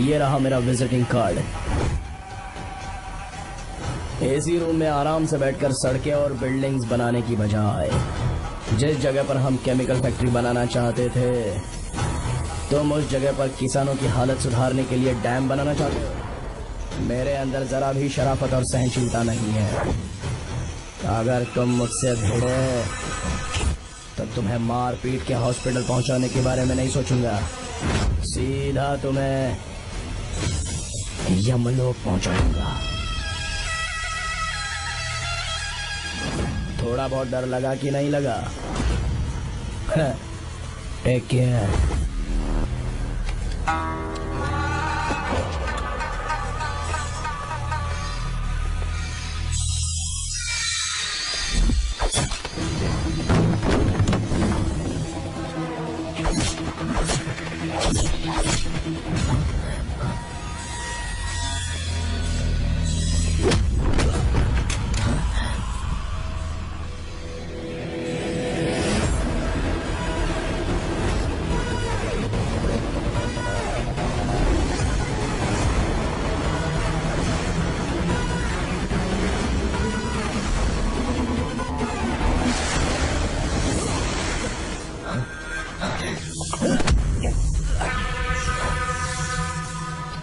ये रहा मेरा विजिटिंग कार्ड। एसी रूम में आराम से बैठकर सड़कें और बिल्डिंग्स बनाने की बजाय जिस जगह पर हम केमिकल फैक्ट्री बनाना चाहते थे, तुम उस जगह पर किसानों की हालत सुधारने के लिए डैम बनाना चाहते हो। मेरे अंदर जरा भी शराफत और सहनशीलता नहीं है। अगर तुम मुझसे भिड़े तो तुम्हें मार पीट के हॉस्पिटल पहुंचाने के बारे में नहीं सोचूंगा, सीधा तुम्हें यमलोक पहुंचाऊंगा। थोड़ा बहुत डर लगा कि नहीं लगा? Take care.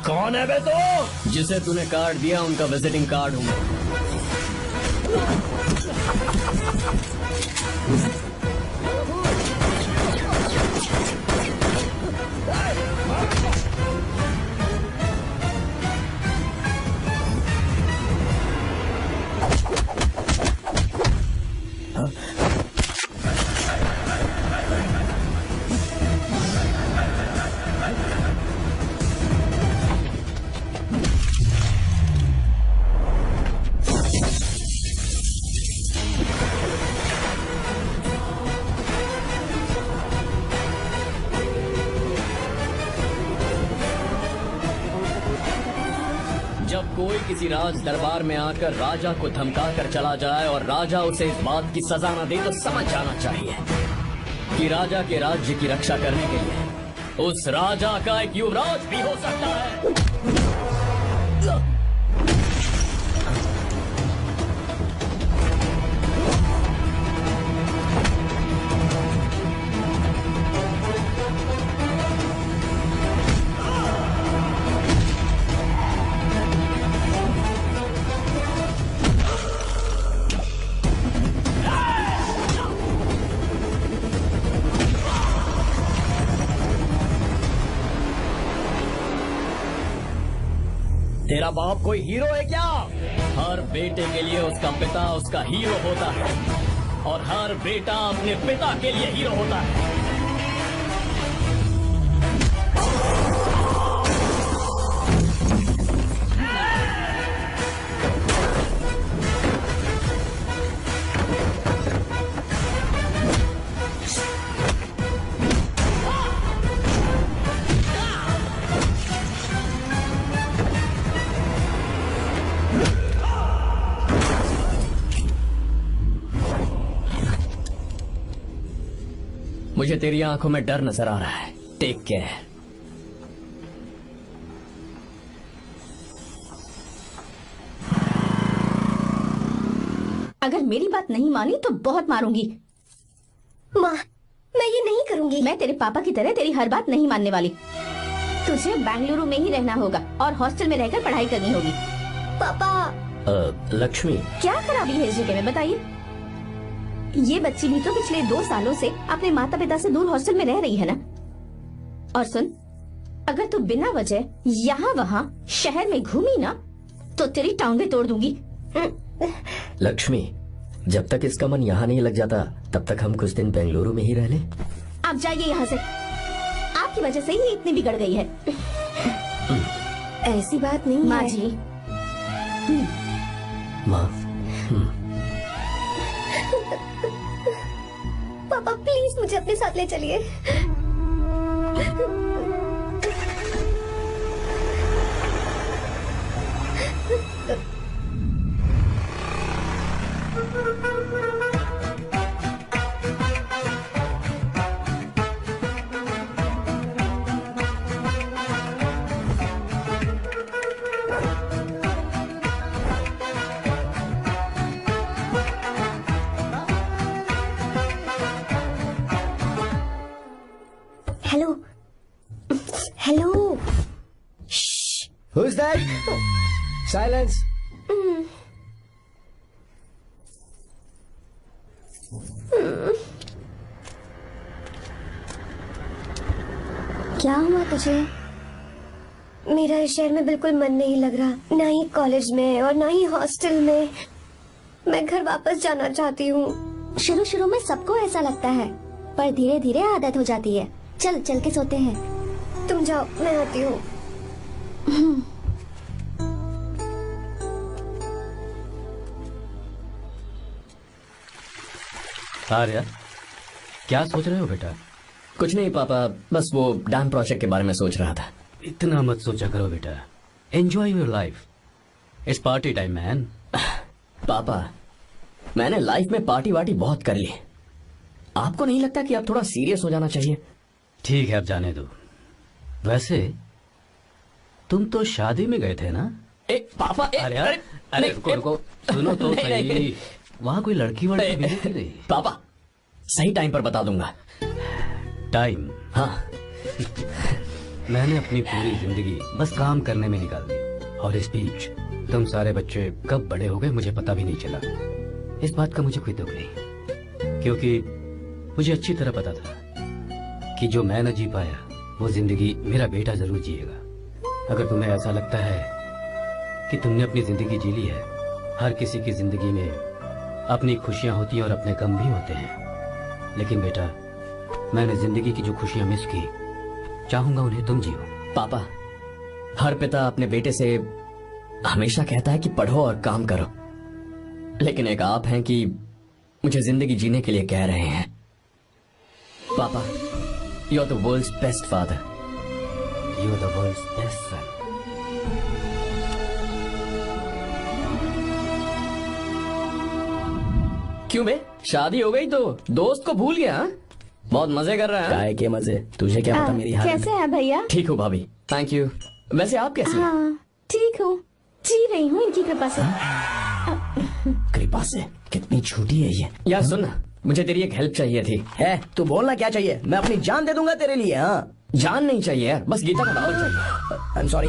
कौन है बे तो? जिसे तूने कार्ड दिया उनका विजिटिंग कार्ड हूँ। जब कोई किसी राज दरबार में आकर राजा को धमका कर चला जाए और राजा उसे इस बात की सजा न दे तो समझ जाना चाहिए कि राजा के राज्य की रक्षा करने के लिए उस राजा का एक युवराज भी हो सकता है। तेरा बाप कोई हीरो है क्या? हर बेटे के लिए उसका पिता उसका हीरो होता है और हर बेटा अपने पिता के लिए हीरो होता है। मुझे तेरी आंखों में डर नजर आ रहा है। Take care. अगर मेरी बात नहीं मानी तो बहुत मारूंगी। माँ, मैं ये नहीं करूंगी। मैं तेरे पापा की तरह तेरी हर बात नहीं मानने वाली। तुझे बेंगलुरु में ही रहना होगा और हॉस्टल में रहकर पढ़ाई करनी होगी। पापा। लक्ष्मी, क्या खराबी है इस जगह में बताइए? ये बच्ची भी तो पिछले 2 सालों से अपने माता पिता से दूर हॉस्टल में रह रही है ना। और सुन, अगर तू बिना वजह यहाँ वहाँ शहर में घूमी ना तो तेरी टांगें तोड़ दूंगी। लक्ष्मी, जब तक इसका मन यहाँ नहीं लग जाता तब तक हम कुछ दिन बेंगलुरु में ही रह लें। आप जाइए यहाँ से। आपकी वजह से ही इतनी बिगड़ गई है। ऐसी बात नहीं माँ है। जी। माँ, पापा प्लीज मुझे अपने साथ ले चलिए। Set, silence. क्या हुआ तुझे? मेरा इस शहर में बिल्कुल मन नहीं लग रहा, ना ही कॉलेज में और ना ही हॉस्टल में। मैं घर वापस जाना चाहती हूँ। शुरू शुरू में सबको ऐसा लगता है, पर धीरे धीरे आदत हो जाती है। चल चल के सोते हैं। तुम जाओ, मैं आती हूँ। आर्या, क्या सोच रहे हो बेटा? कुछ नहीं पापा, बस वो डैम प्रोजेक्ट के बारे में सोच रहा था। इतना मत सोचा करो बेटा, enjoy your life. It's party time man. पापा, मैंने लाइफ में पार्टी वार्टी बहुत कर ली। आपको नहीं लगता कि अब थोड़ा सीरियस हो जाना चाहिए? ठीक है, अब जाने दो। वैसे तुम तो शादी में गए थे ना? पापा, अरे रुको रुको, सुनो तो सही। वहाँ कोई लड़की वड़की मिली थी नहीं? पापा, सही टाइम पर बता दूंगा। टाइम? हाँ। मैंने अपनी पूरी जिंदगी बस काम करने में निकाल दी, और इस बीच तुम सारे बच्चे कब बड़े हो गए मुझे पता भी नहीं चला। इस बात का मुझे कोई दुख नहीं, क्योंकि मुझे अच्छी तरह पता था कि जो मैं न जी पाया वो जिंदगी मेरा बेटा जरूर जिएगा। अगर तुम्हें ऐसा लगता है कि तुमने अपनी जिंदगी जी ली है, हर किसी की जिंदगी में अपनी खुशियां होती हैं और अपने गम भी होते हैं, लेकिन बेटा मैंने जिंदगी की जो खुशियां मिस की, चाहूंगा उन्हें तुम जियो। पापा, हर पिता अपने बेटे से हमेशा कहता है कि पढ़ो और काम करो, लेकिन एक आप हैं कि मुझे जिंदगी जीने के लिए कह रहे हैं। पापा, you are the world's best father. You are the world's best son. क्यों बे, शादी हो गई तो दोस्त को भूल गया? बहुत मजे कर रहा है। काय के मजे, तुझे क्या पता मेरी हालत। कैसे है भैया? ठीक हूँ भाभी, थैंक यू। वैसे आप कैसे हैं? हाँ ठीक हूँ, जी रही हूँ इनकी कृपा से। कृपा से? कितनी झूठी है ये। यार सुन ना, मुझे तेरी एक हेल्प चाहिए थी। है तू बोलना क्या चाहिए? मैं अपनी जान दे दूंगा तेरे लिए। हाँ, जान नहीं चाहिए यार, बस गीता का दावत चाहिए। I am sorry.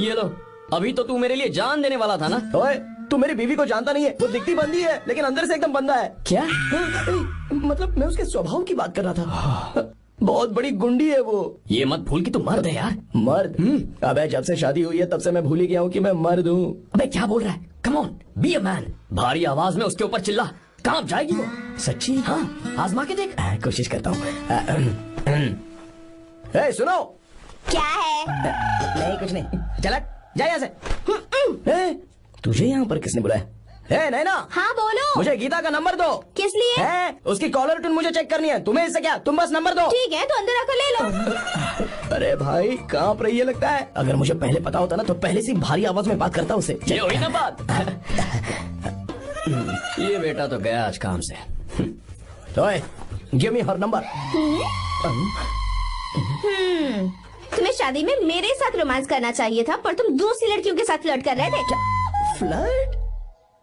ये लो, अभी तो तू मेरे लिए जान देने वाला था ना। ओए, तू मेरी बीवी को जानता नहीं है, वो दिखती बंदी है लेकिन अंदर से एकदम बंदा है। क्या? मतलब मैं उसके स्वभाव की बात कर रहा था। बहुत बड़ी गुंडी है वो। ये मत भूल कि तू मर्द है यार। मर्द? अबे जब से शादी हुई है तब से मैं भूल ही गया हूँ कि मैं मर्द हूँ। अबे क्या बोल रहा है? Come on, be a man. भारी आवाज में उसके ऊपर चिल्ला, कहाँ जाएगी वो? सच्ची? हाँ, आजमा के देख। कोशिश करता हूँ। सुनो। क्या है? नहीं कुछ नहीं, चल जा यहाँ से। तुझे यहाँ पर किसने बुलाया? नैना। हाँ बोलो। मुझे गीता का नंबर दो। किस लिए? उसकी कॉलर ट्यून मुझे चेक करनी है। तुम्हें इससे क्या, तुम बस नंबर दो। ठीक है तो अंदर आकर ले लो। अरे भाई कांप रही है लगता है। अगर मुझे पहले पता होता ना तो पहले से भारी आवाज में बात करता उससे। ये हुई ना बात। ये बेटा तो गया आज काम से। तो गिव मी हर नंबर। तुम्हें शादी में मेरे साथ रोमांस करना चाहिए था, पर तुम दूसरी लड़कियों के साथ फ्लर्ट कर रहे थे। फ्लर्ट?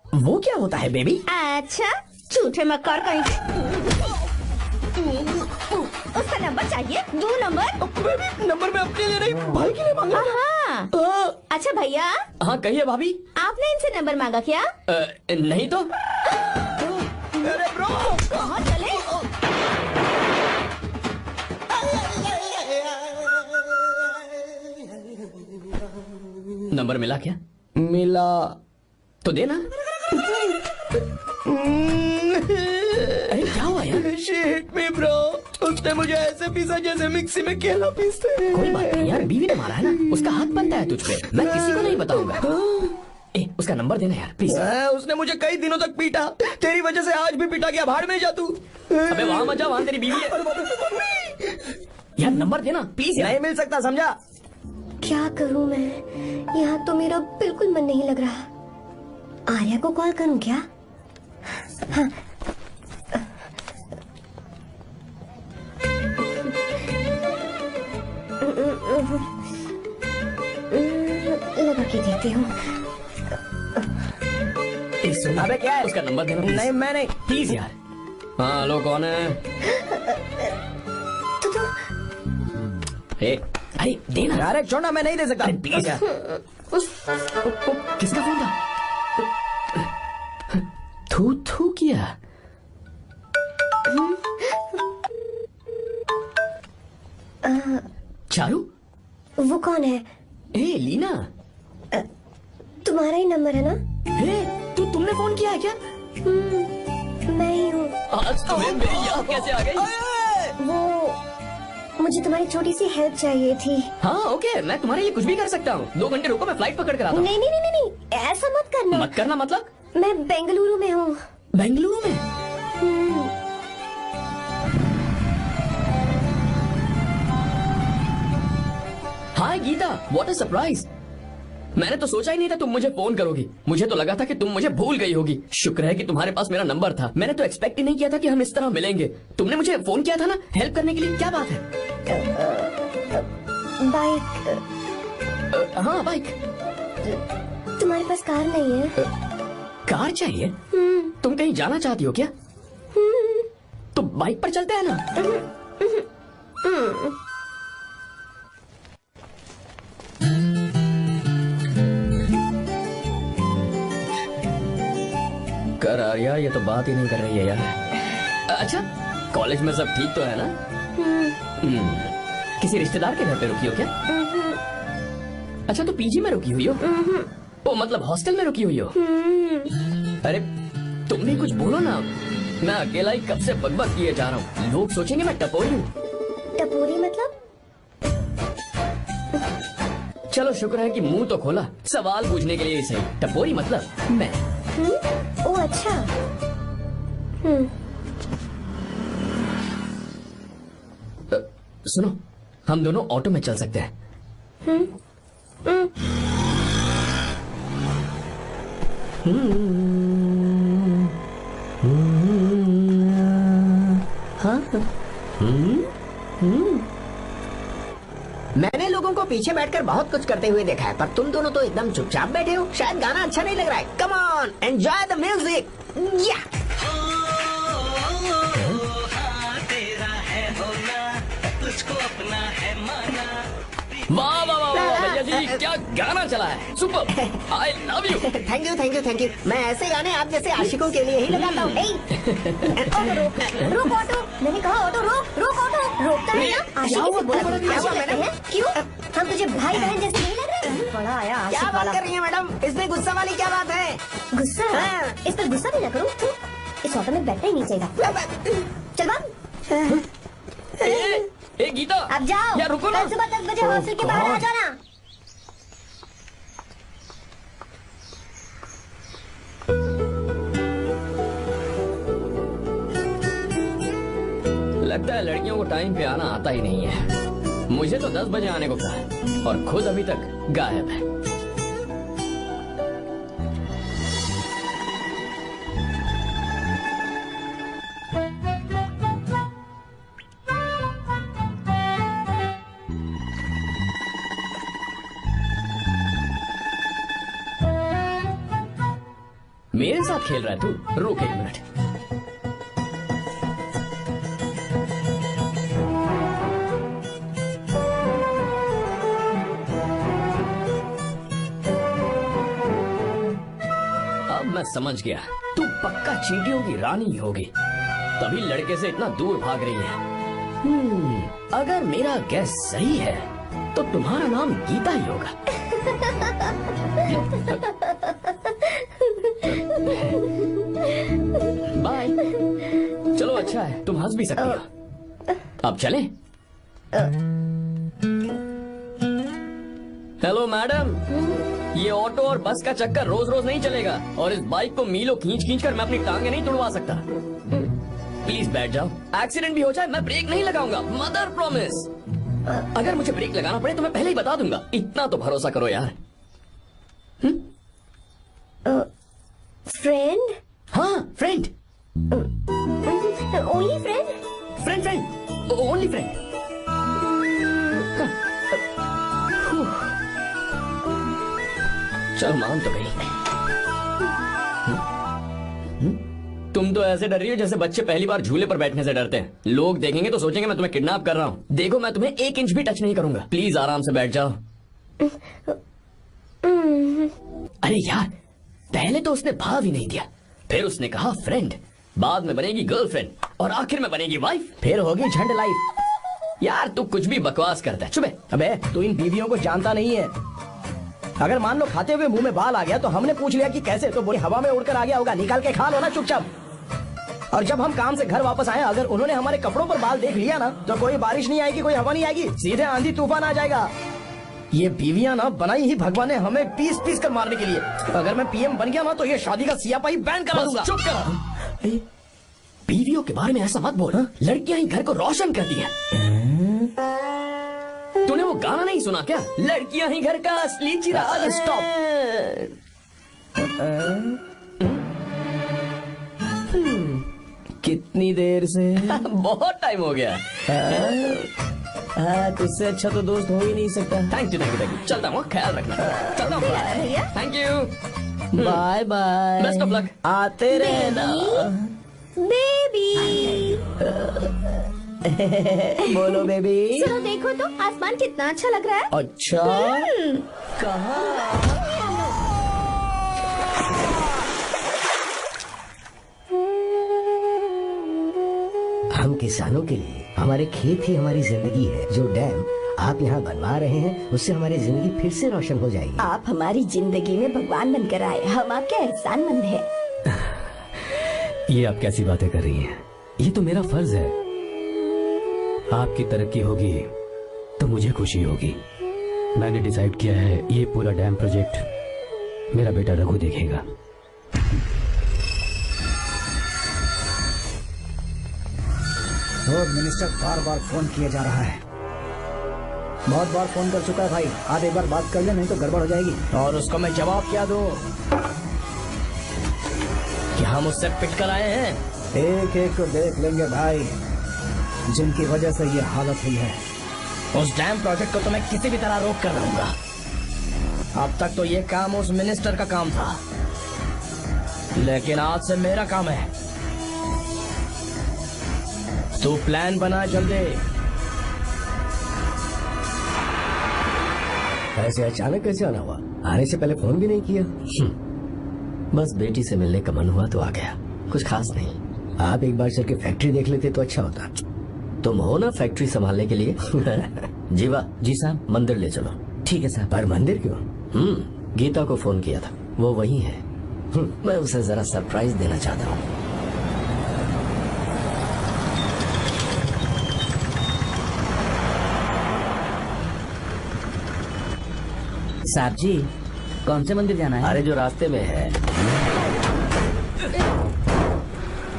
वो क्या होता है बेबी? अच्छा, झूठे मक्कार कहीं। उसका नंबर चाहिए? दो नंबर। बेबी नंबर मैं अपने लिए नहीं, भाई के लिए मांगा। हाँ। अच्छा भैया। हाँ कहिए भाभी। आपने इनसे नंबर मांगा क्या? नहीं तो। अरे ब्रो, कहाँ चले? नंबर मिला क्या? मिला तो देना। अरे क्या हुआ यार? शिट मी ब्रो, उसने मुझे ऐसे पीसा जैसे मिक्सी में केला पीसते हैं। कोई बात नहीं यार, बीवी ने मारा है ना, उसका हक बनता है तुझ पे। मैं किसी को नहीं बताऊंगा। उसका नंबर देना यार प्लीज। उसने मुझे कई दिनों तक पीटा, तेरी वजह से आज भी पीटा गया। भाड़ में जा तू। अबे वहाँ मत जा, वहाँ तेरी बीवी है। यार नंबर देना प्लीज। नहीं मिल सकता, समझा? क्या करूं मैं? यहाँ तो मेरा बिल्कुल मन नहीं लग रहा। आर्या को कॉल करूं क्या? हाँ। लगा के देती हूँ। अबे क्या है? उसका नंबर देना। नहीं मैं नहीं, प्लीज यार। हाँ लो, कौन है? तो अरे देना। अरे छोड़ना, मैं नहीं दे सकता। प्लीज यार। किसका फोन था? थू थू किया। चारू, वो कौन है? ए लीना, तुम्हारा ही नंबर है ना? तुमने फोन किया है क्या? मैं ही हूँ। आज तुम्हें मेरी याद कैसे आ गई? वो मुझे तुम्हारी छोटी सी हेल्प चाहिए थी। हाँ ओके, मैं तुम्हारे लिए कुछ भी कर सकता हूँ। 2 घंटे रुको, मैं फ्लाइट पकड़ कर आता हूँ। नहीं नहीं नहीं नहीं, ऐसा मत करना। मत करना मतलब? मैं बेंगलुरु में हूँ। बेंगलुरु में? हाय गीता, व्हाट अ सरप्राइज। मैंने तो सोचा ही नहीं था तुम मुझे फोन करोगी। मुझे तो लगा था कि तुम मुझे भूल गई होगी। शुक्र है कि तुम्हारे पास मेरा नंबर था। मैंने तो एक्सपेक्ट ही नहीं किया था कि हम इस तरह मिलेंगे। तुमने मुझे फोन किया था ना हेल्प करने के लिए, क्या बात है? बाइक। हाँ बाइक। तुम्हारे पास कार नहीं है? कार चाहिए? तुम कहीं जाना चाहती हो क्या? तो बाइक पर चलते हैं ना। कर आर्या, ये तो बात ही नहीं कर रही है यार। अच्छा, कॉलेज में सब ठीक तो है ना? किसी रिश्तेदार के घर पे रुकी हो क्या? अच्छा, तो पीजी में रुकी हुई हो? ओ मतलब हॉस्टल में रुकी हुई हो? अरे तुम भी कुछ बोलो ना। मैं अकेला ही कब से बकबक किए जा रहा हूँ। लोग सोचेंगे मैं टपोरी हूँ। टपोरी मतलब? चलो शुक्र है कि मुंह तो खोला, सवाल पूछने के लिए ही सही। टपोरी मतलब मैं। ओ अच्छा। सुनो, हम दोनों ऑटो में चल सकते हैं। मैंने लोगों को पीछे बैठकर बहुत कुछ करते हुए देखा है, पर तुम दोनों तो एकदम चुपचाप बैठे हो। शायद गाना अच्छा नहीं लग रहा है। Come on, enjoy the music. वाह वाह वाह वाह भैया जी, क्या गाना चला है। Super, I love you. Thank you thank you thank you. मैं ऐसे गाने आप जैसे आशिकों के लिए ही लगाता हूँ। ऑटो रोक, रोक ऑटो। मैंने कहा ऑटो रोक, रोक ऑटो। रोकता है ना? आशिकी से बोला आशिक लगते हैं? क्यों? हम तुझे भाई बहन जैसे नहीं लग रहे? बड़ा आया क्या आशिक बात वाला। कर रही है मैडम? इसमें गुस्सा वाली क्या बात है? गुस्सा? हाँ। इस पर गुस्सा भी ना करूँ। इस ऑटो में बैठना ही नहीं चाहिए। चल बात। ए गीता, अब जाओ। यार रुको ना। कल सुबह 10 बजे हॉस्टल के बाहर आ जाना। लगता है लड़कियों को टाइम पे आना आता ही नहीं है। मुझे तो 10 बजे आने को कहा और खुद अभी तक गायब है। मेरे साथ खेल रहा है तू? रुक 1 मिनट। अब मैं समझ गया, तू पक्का चींटियों की रानी होगी, तभी लड़के से इतना दूर भाग रही है। अगर मेरा गैस सही है तो तुम्हारा नाम गीता ही होगा। बाय। चलो अच्छा है, तुम हंस भी सकती हो। अब चलें? हेलो मैडम, ये ऑटो और बस का चक्कर रोज रोज नहीं चलेगा, और इस बाइक को मीलों खींच खींच कर मैं अपनी टांगे नहीं तुड़वा सकता। प्लीज बैठ जाओ। एक्सीडेंट भी हो जाए मैं ब्रेक नहीं लगाऊंगा, मदर प्रॉमिस। अगर मुझे ब्रेक लगाना पड़े तो मैं पहले ही बता दूंगा। इतना तो भरोसा करो यार। फ्रेंड? हाँ friend. Only friend? Friend friend, only friend. चल मान तो गई। तुम तो ऐसे डर रही हो जैसे बच्चे पहली बार झूले पर बैठने से डरते हैं। लोग देखेंगे तो सोचेंगे मैं तुम्हें किडनैप कर रहा हूँ। देखो मैं तुम्हें 1 इंच भी टच नहीं करूंगा। प्लीज आराम से बैठ जाओ। अरे यार, पहले तो उसने भाव ही नहीं दिया, फिर उसने कहा फ्रेंड, बाद में बनेगी गर्लफ्रेंड और आखिर में बनेगी वाइफ, फिर होगी झंड लाइफ। यार तू कुछ भी बकवास करता है। चुप। अबे तू इन बीवियों को जानता नहीं है। अगर मान लो खाते हुए मुंह में बाल आ गया तो हमने पूछ लिया कि कैसे, तो बोली हवा में उड़कर आ गया होगा, निकाल के खा लो ना चुपचाप। और जब हम काम से घर वापस आए, अगर उन्होंने हमारे कपड़ों पर बाल देख लिया ना, तो कोई बारिश नहीं आएगी, कोई हवा नहीं आएगी, सीधे आंधी तूफान आ जाएगा। ये बीवियां ना बनाई ही भगवान ने हमें पीस पीस कर मारने के लिए। अगर मैं पीएम बन गया ना तो ये शादी का सियापाही बैन करा दूंगा। चुप कर। बीवियों के बारे में ऐसा मत बोल। लड़कियां ही घर को रोशन करती हैं। तूने वो गाना नहीं सुना क्या? लड़कियां ही घर का असली चिराग। स्टॉप। कितनी देर से? बहुत टाइम हो गया। तुझसे अच्छा तो दोस्त हो ही नहीं सकता। Thank you thank you thank you. चलता हूँ, ख्याल रखना। चलता हूँ। Thank you. Bye bye. Best of luck. आते रहना। बेबी। बोलो बेबी। चलो देखो तो आसमान कितना अच्छा लग रहा है। अच्छा, कहाँ? हम किसानों के लिए हमारे खेत ही हमारी जिंदगी है। जो डैम आप यहाँ बनवा रहे हैं उससे हमारी जिंदगी फिर से रोशन हो जाएगी। आप हमारी जिंदगी में भगवान बनकर आए, हम आपके एहसानमंद हैं। ये आप कैसी बातें कर रही हैं? ये तो मेरा फर्ज है। आपकी तरक्की होगी तो मुझे खुशी होगी। मैंने डिसाइड किया है ये पूरा डैम प्रोजेक्ट मेरा बेटा रघु देखेगा। मिनिस्टर बार बार फोन किया जा रहा है। बहुत बार फोन कर चुका है भाई, आप एक बार बात कर ले, नहीं तो गड़बड़ हो जाएगी। और उसको मैं जवाब क्या दूं कि हम उससे पिट कर आए हैं? एक एक को देख लेंगे भाई, जिनकी वजह से ये हालत हुई है। उस डैम प्रोजेक्ट को तो मैं किसी भी तरह रोक कर रहूंगा। अब तक तो ये काम उस मिनिस्टर का काम था, लेकिन आज से मेरा काम है। तू प्लान बना जल्दी। ऐसे अचानक कैसे आना हुआ? आने से पहले फोन भी नहीं किया। बस बेटी से मिलने का मन हुआ तो आ गया, कुछ खास नहीं। आप एक बार चल के फैक्ट्री देख लेते तो अच्छा होता। तुम हो ना फैक्ट्री संभालने के लिए? जीवा। जी साहब। मंदिर ले चलो। ठीक है साहब। पर मंदिर क्यों? गीता को फोन किया था, वो वही है। मैं उसे जरा सरप्राइज देना चाहता हूँ। साहब जी, कौन से मंदिर जाना है? अरे जो रास्ते में है।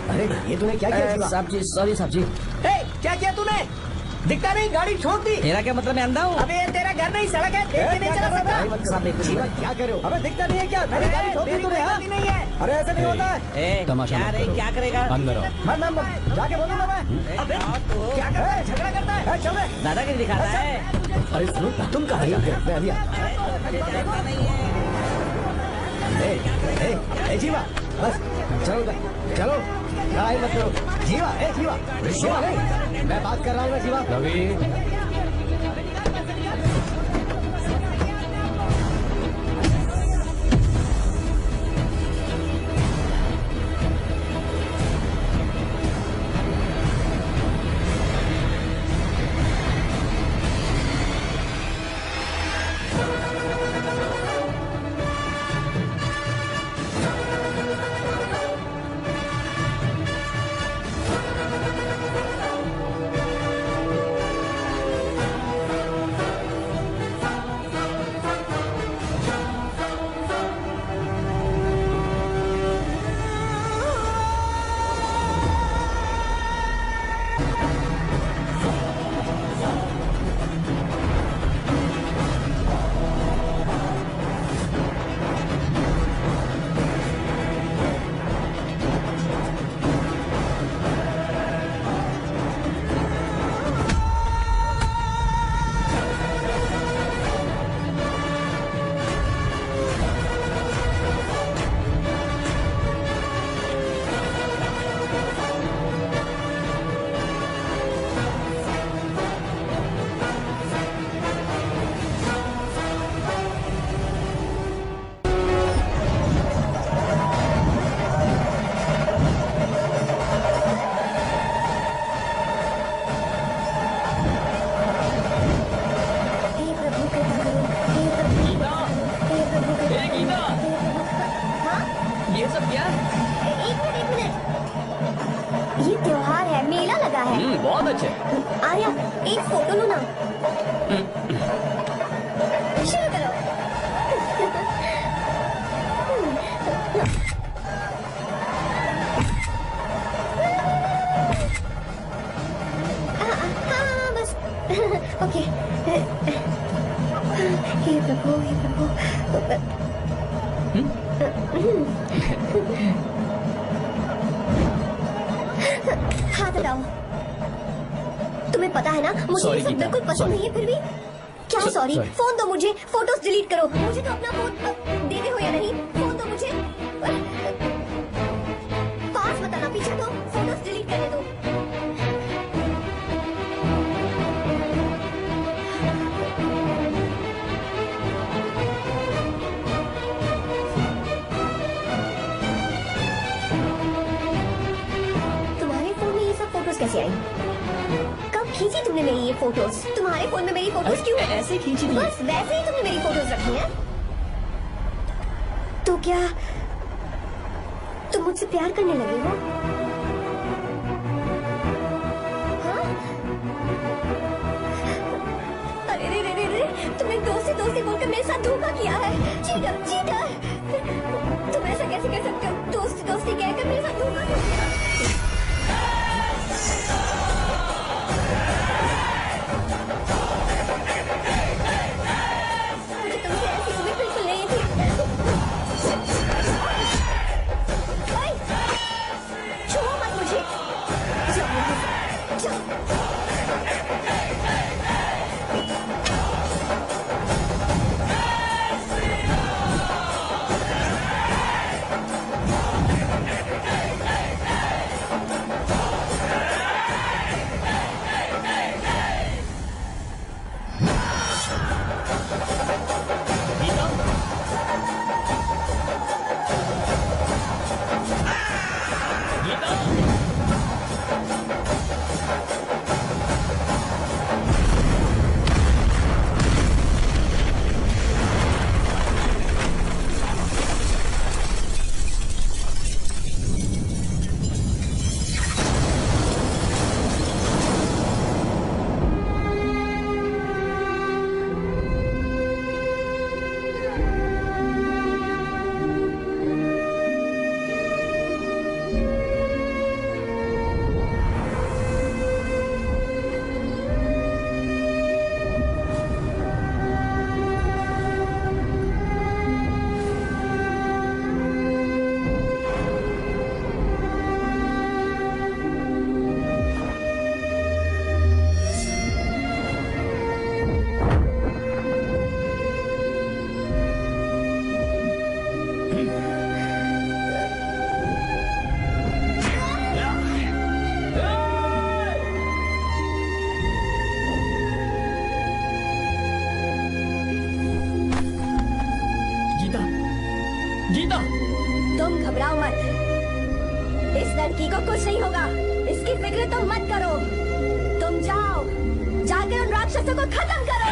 अरे ये तूने क्या किया? साहब जी सॉरी साहब जी। क्या किया तूने? दिखता नहीं, गाड़ी छोड़ दी। तेरा क्या मतलब, मैं अंधा हूँ? अबे ये तेरा घर नहीं, सड़क है, देख के नहीं चला सकता। जीवा क्या कर रहे हो? अबे दिखता नहीं है क्या? मेरी गाड़ी छोड़ दी तूने? नहीं है। अरे ऐसे नहीं होता है। तमाशा मत करो। क्या करेगा? अंदर आओ। मैं जाके बोलूंगा मैं। अबे क्या कर रहा है? झगड़ा करता है? चल रे। दादागिरी दिखाता है। अरे सुनो, तुम कहाँ जाते हो? मैं अभी आता हूँ। जीवा बस चलो चलो, लड़ाई मत करो। जीवा जीवा जीवा नहीं, मैं बात कर रहा हूँ ना जीवा। रवि, एक मिनट। ये त्योहार है, मेला लगा है। बहुत अच्छे। आर्या, एक फोटो लो ना। शुरू करो। हाँ, बस। ओके। हे प्रभु, हे प्रभु। हाथ हटाओ। तुम्हें पता है ना, मुझे Sorry, ये सब गीता, बिल्कुल पसंद sorry. नहीं है, फिर भी क्या सॉरी? sorry. फोन दो मुझे, फोटोज डिलीट करो। मुझे तो अपना फोन दे हो या नहीं? फोन दो मुझे। पास मत आना, पीछे दो, फोटोज डिलीट करने दो। तुम्हारे फोन में ये सब फोटोज कैसे आई? कब खींची तुमने मेरी ये फोटोज? तुम्हारे फोन में मेरी फोटोज क्यों? ऐसे खींची थी। बस वैसे ही तुमने मेरी फोटोज रखी हैं। तो क्या तुम मुझसे प्यार करने लगे हो? हाँ? अरे रे रे रे रे, तुमने दोस्ती बोलकर मेरे साथ धोखा किया है। Cheater, cheater. तुम ऐसा कैसे कर सकते हो? दोस्ती कहकर मेरे साथ धोखा किया। मुझे तुमसे ऐसी उम्मीद बिल्कुल नहीं थी। ओए, छुओ मत मुझे। जाओ यहाँ से, जाओ। गीता, तुम घबराओ मत। इस लड़की को कुछ नहीं होगा, इसकी फिक्र तुम मत करो। तुम जाओ, जाकर उन राक्षसों को खत्म करो।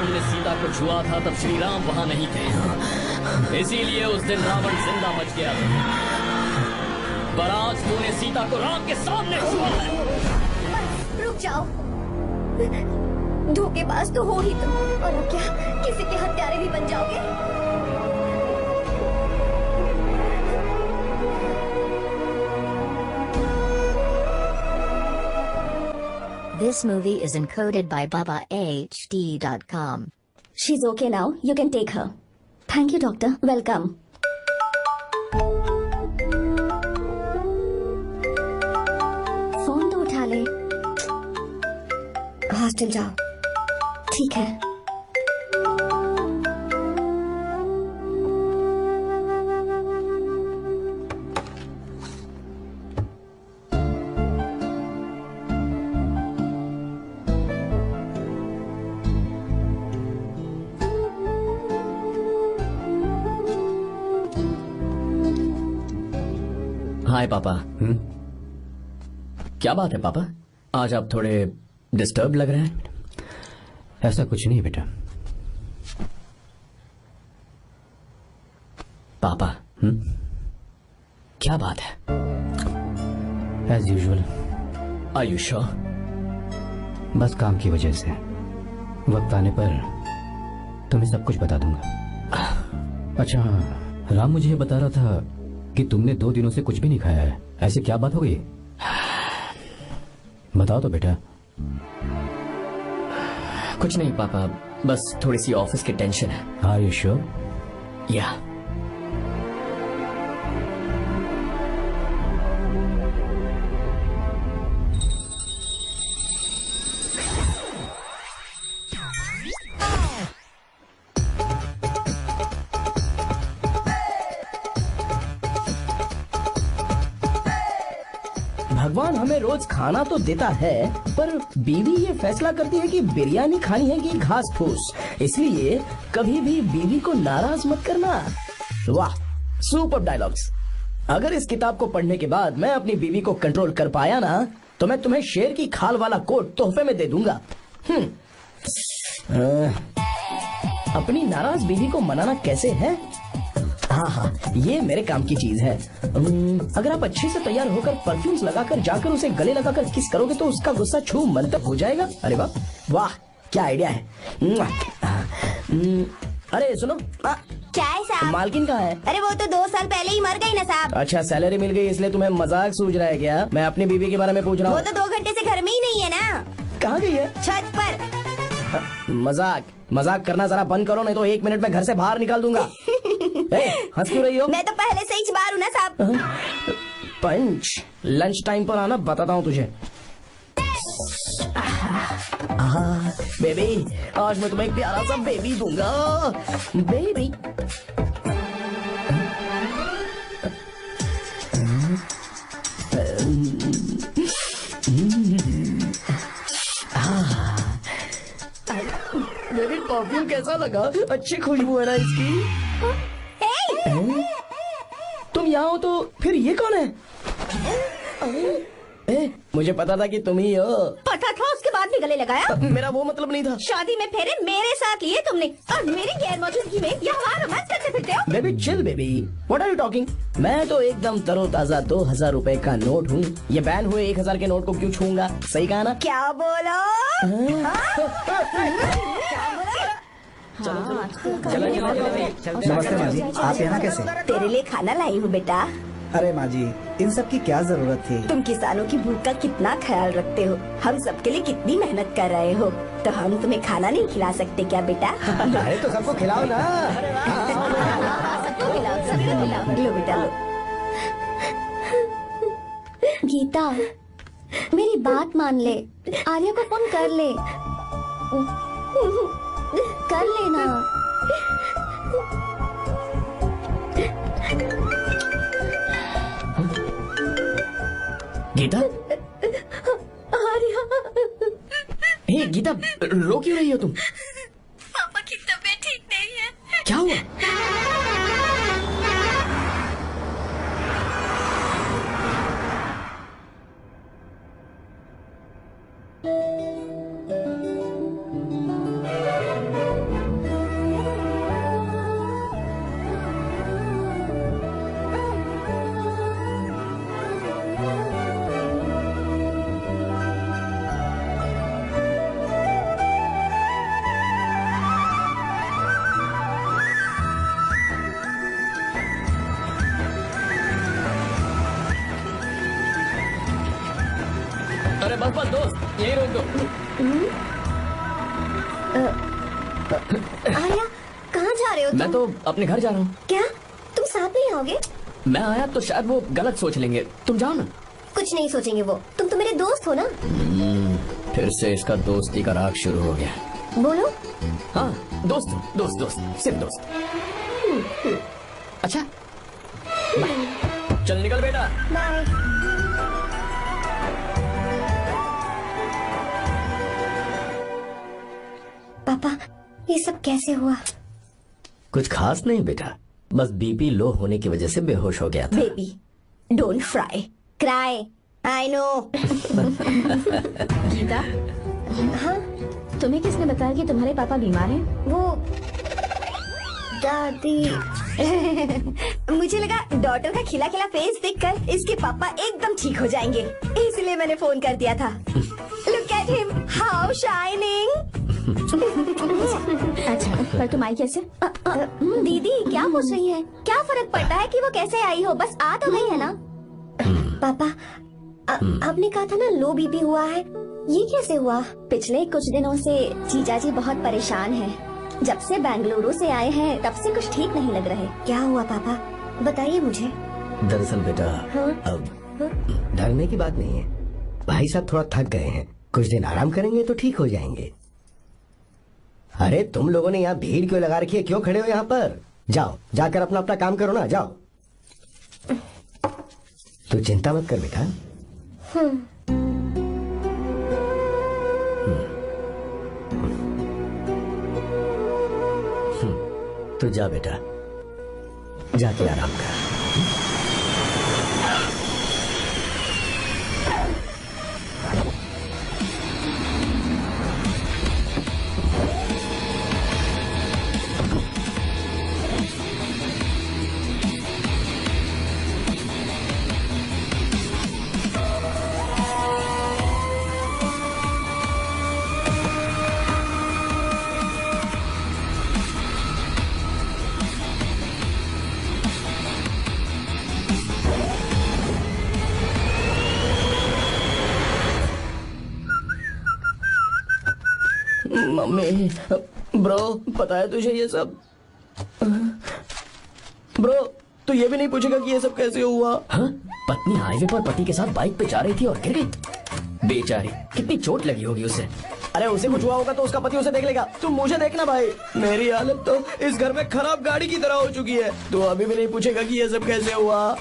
राम ने सीता को छुआ था तब श्री राम वहां नहीं थे, इसीलिए उस दिन रावण जिंदा बच गया था। पर आज तूने सीता को राम के सामने छुआ है। रुक जाओ, धोखेबाज तो हो ही तुम, और अब क्या किसी के हत्यारे भी बन जाओगे? This movie is encoded by BabaHD.com. She's okay now. You can take her. Thank you, doctor. Welcome. Phone तो उठा ले। हॉस्टल जाओ। ठीक है। हाय पापा। क्या बात है पापा, आज आप थोड़े डिस्टर्ब लग रहे हैं। ऐसा कुछ नहीं बेटा। पापा क्या बात है? As usual. Are you sure? बस काम की वजह से वक्त आने पर तुम्हें सब कुछ बता दूंगा। अच्छा हाँ, राम मुझे ये बता रहा था कि तुमने 2 दिनों से कुछ भी नहीं खाया है। ऐसे क्या बात हो गई? बताओ तो बेटा। कुछ नहीं पापा, बस थोड़ी सी ऑफिस की टेंशन है। Are you sure? या भगवान हमें रोज खाना तो देता है, पर बीवी ये फैसला करती है कि बिरयानी खानी है कि घास फूस। इसलिए कभी भी बीवी को नाराज मत करना। वाह, सुपर डायलॉग्स। अगर इस किताब को पढ़ने के बाद मैं अपनी बीवी को कंट्रोल कर पाया ना, तो मैं तुम्हें शेर की खाल वाला कोट तोहफे में दे दूंगा। अपनी नाराज बीवी को मनाना कैसे है? हाँ, ये मेरे काम की चीज है। अगर आप अच्छे से तैयार होकर परफ्यूम्स लगाकर जाकर उसे गले लगाकर किस करोगे तो उसका गुस्सा छू मंतक हो जाएगा। अरे वाह वाह, क्या आइडिया है। अरे सुनो, क्या है साहब? मालकिन कहाँ है? अरे वो तो 2 साल पहले ही मर गई ना साहब। अच्छा, सैलरी मिल गई इसलिए तुम्हें मजाक सूझ रहा है क्या? मैं अपनी बीवी के बारे में पूछ रहा वो हूँ। तो 2 घंटे से घर में ही नहीं है ना। कहाँ गई है? छत पर। मजाक करना जरा बंद करो, नहीं तो 1 मिनट में घर से बाहर निकाल दूंगा। हंस क्यों रही हो? मैं तो पहले से ही बाहर हूँ ना साहब। पंच, लंच टाइम पर आना, बताता हूँ तुझे। बेबी, आज मैं तुम्हें एक प्यारा सा बेबी दूंगा। बेबी बेबी, परफ्यूम कैसा लगा? अच्छी खुशबू है ना इसकी। तुम यहाँ हो तो फिर ये कौन है? मुझे पता था कि तुम ही हो। पता था, उसके बाद भी गले लगाया? मेरा वो मतलब नहीं था। शादी में फेरे मेरे साथ लिए तुमने और मेरी गैर मौजूदगी में यहाँ रोमांस करते फिरते हो। Baby chill baby, what are you talking? मैं तो एकदम तरोताजा 2000 रुपए का नोट हूँ। ये बैन हुए 1000 के नोट को क्यों छूंगा? सही कहा ना? क्या बोलो? नमस्ते माँ जी, आप यहाँ कैसे? तेरे लिए खाना लाई हूँ बेटा। अरे माँ जी, इन सब की क्या जरूरत थी? तुम किसानों की भूख का कितना ख्याल रखते हो, हम सबके लिए कितनी मेहनत कर रहे हो, तो हम तुम्हें खाना नहीं खिला सकते क्या बेटा? अरे तो सबको खिलाओ ना। सबको खिलाओ, सबको खिलाओ। लो बेटा लो। गीता, मेरी बात मान ले, आर्या को फोन कर ले। कर लेना। गीता, आर्या, हे गीता, रो क्यों रही हो तुम? पापा की तबीयत ठीक नहीं है। क्या हुआ? बस दोस्त यही रोक दो। आर्या, कहाँ जा रहे हो तुम? मैं तो अपने घर जा रहा हूँ। क्या तुम साथ नहीं आओगे? मैं आया तो शायद वो गलत सोच लेंगे, तुम जाओ ना। कुछ नहीं सोचेंगे वो, तुम तो मेरे दोस्त हो ना। फिर से इसका दोस्ती का राग शुरू हो गया। बोलो। हाँ दोस्त दोस्त दोस्त, सिर्फ दोस्त। अच्छा बाय। चल निकल बेटा। बाय। पापा, ये सब कैसे हुआ? कुछ खास नहीं बेटा, बस बीपी लो होने की वजह से बेहोश हो गया था। Baby don't fry cry, I know. Geeta, हाँ, तुम्हें किसने बताया कि तुम्हारे पापा बीमार हैं? वो दादी। मुझे लगा डॉटर का खिला खिला फेस देखकर इसके पापा एकदम ठीक हो जाएंगे, इसलिए मैंने फोन कर दिया था। Look at him, how shining. अच्छा, पर तुम आई कैसे? दीदी क्या पूछ रही है? क्या फर्क पड़ता है कि वो कैसे आई हो, बस आ तो गई है ना। पापा, आपने कहा था ना लो बीपी हुआ है, ये कैसे हुआ? पिछले कुछ दिनों से जीजा जी बहुत परेशान हैं। जब से बेंगलुरु से आए हैं तब से कुछ ठीक नहीं लग रहे। क्या हुआ पापा, बताइए मुझे। दरअसल बेटा, अब डरने की बात नहीं है। भाई साहब थोड़ा थक गए हैं, कुछ दिन आराम करेंगे तो ठीक हो जाएंगे। अरे तुम लोगों ने यहाँ भीड़ क्यों लगा रखी है? क्यों खड़े हो यहाँ पर? जाओ, जाकर अपना अपना काम करो ना, जाओ। तू चिंता मत कर बेटा। तू जा बेटा, जाके आराम कर। मम्मी, ब्रो पता है तुझे ये सब? ब्रो तू ये भी नहीं पूछेगा कि ये सब कैसे हुआ? हाँ? पत्नी हाईवे पर पति के साथ बाइक पे जा रही थी और गिर गई। बेचारी, कितनी चोट लगी होगी उसे। अरे उसे कुछ हुआ होगा तो उसका पति उसे देख लेगा, तुम मुझे देखना भाई। मेरी हालत तो इस घर में खराब गाड़ी की तरह हो चुकी है। तू अभी भी नहीं पूछेगा कि ये सब कैसे हुआ?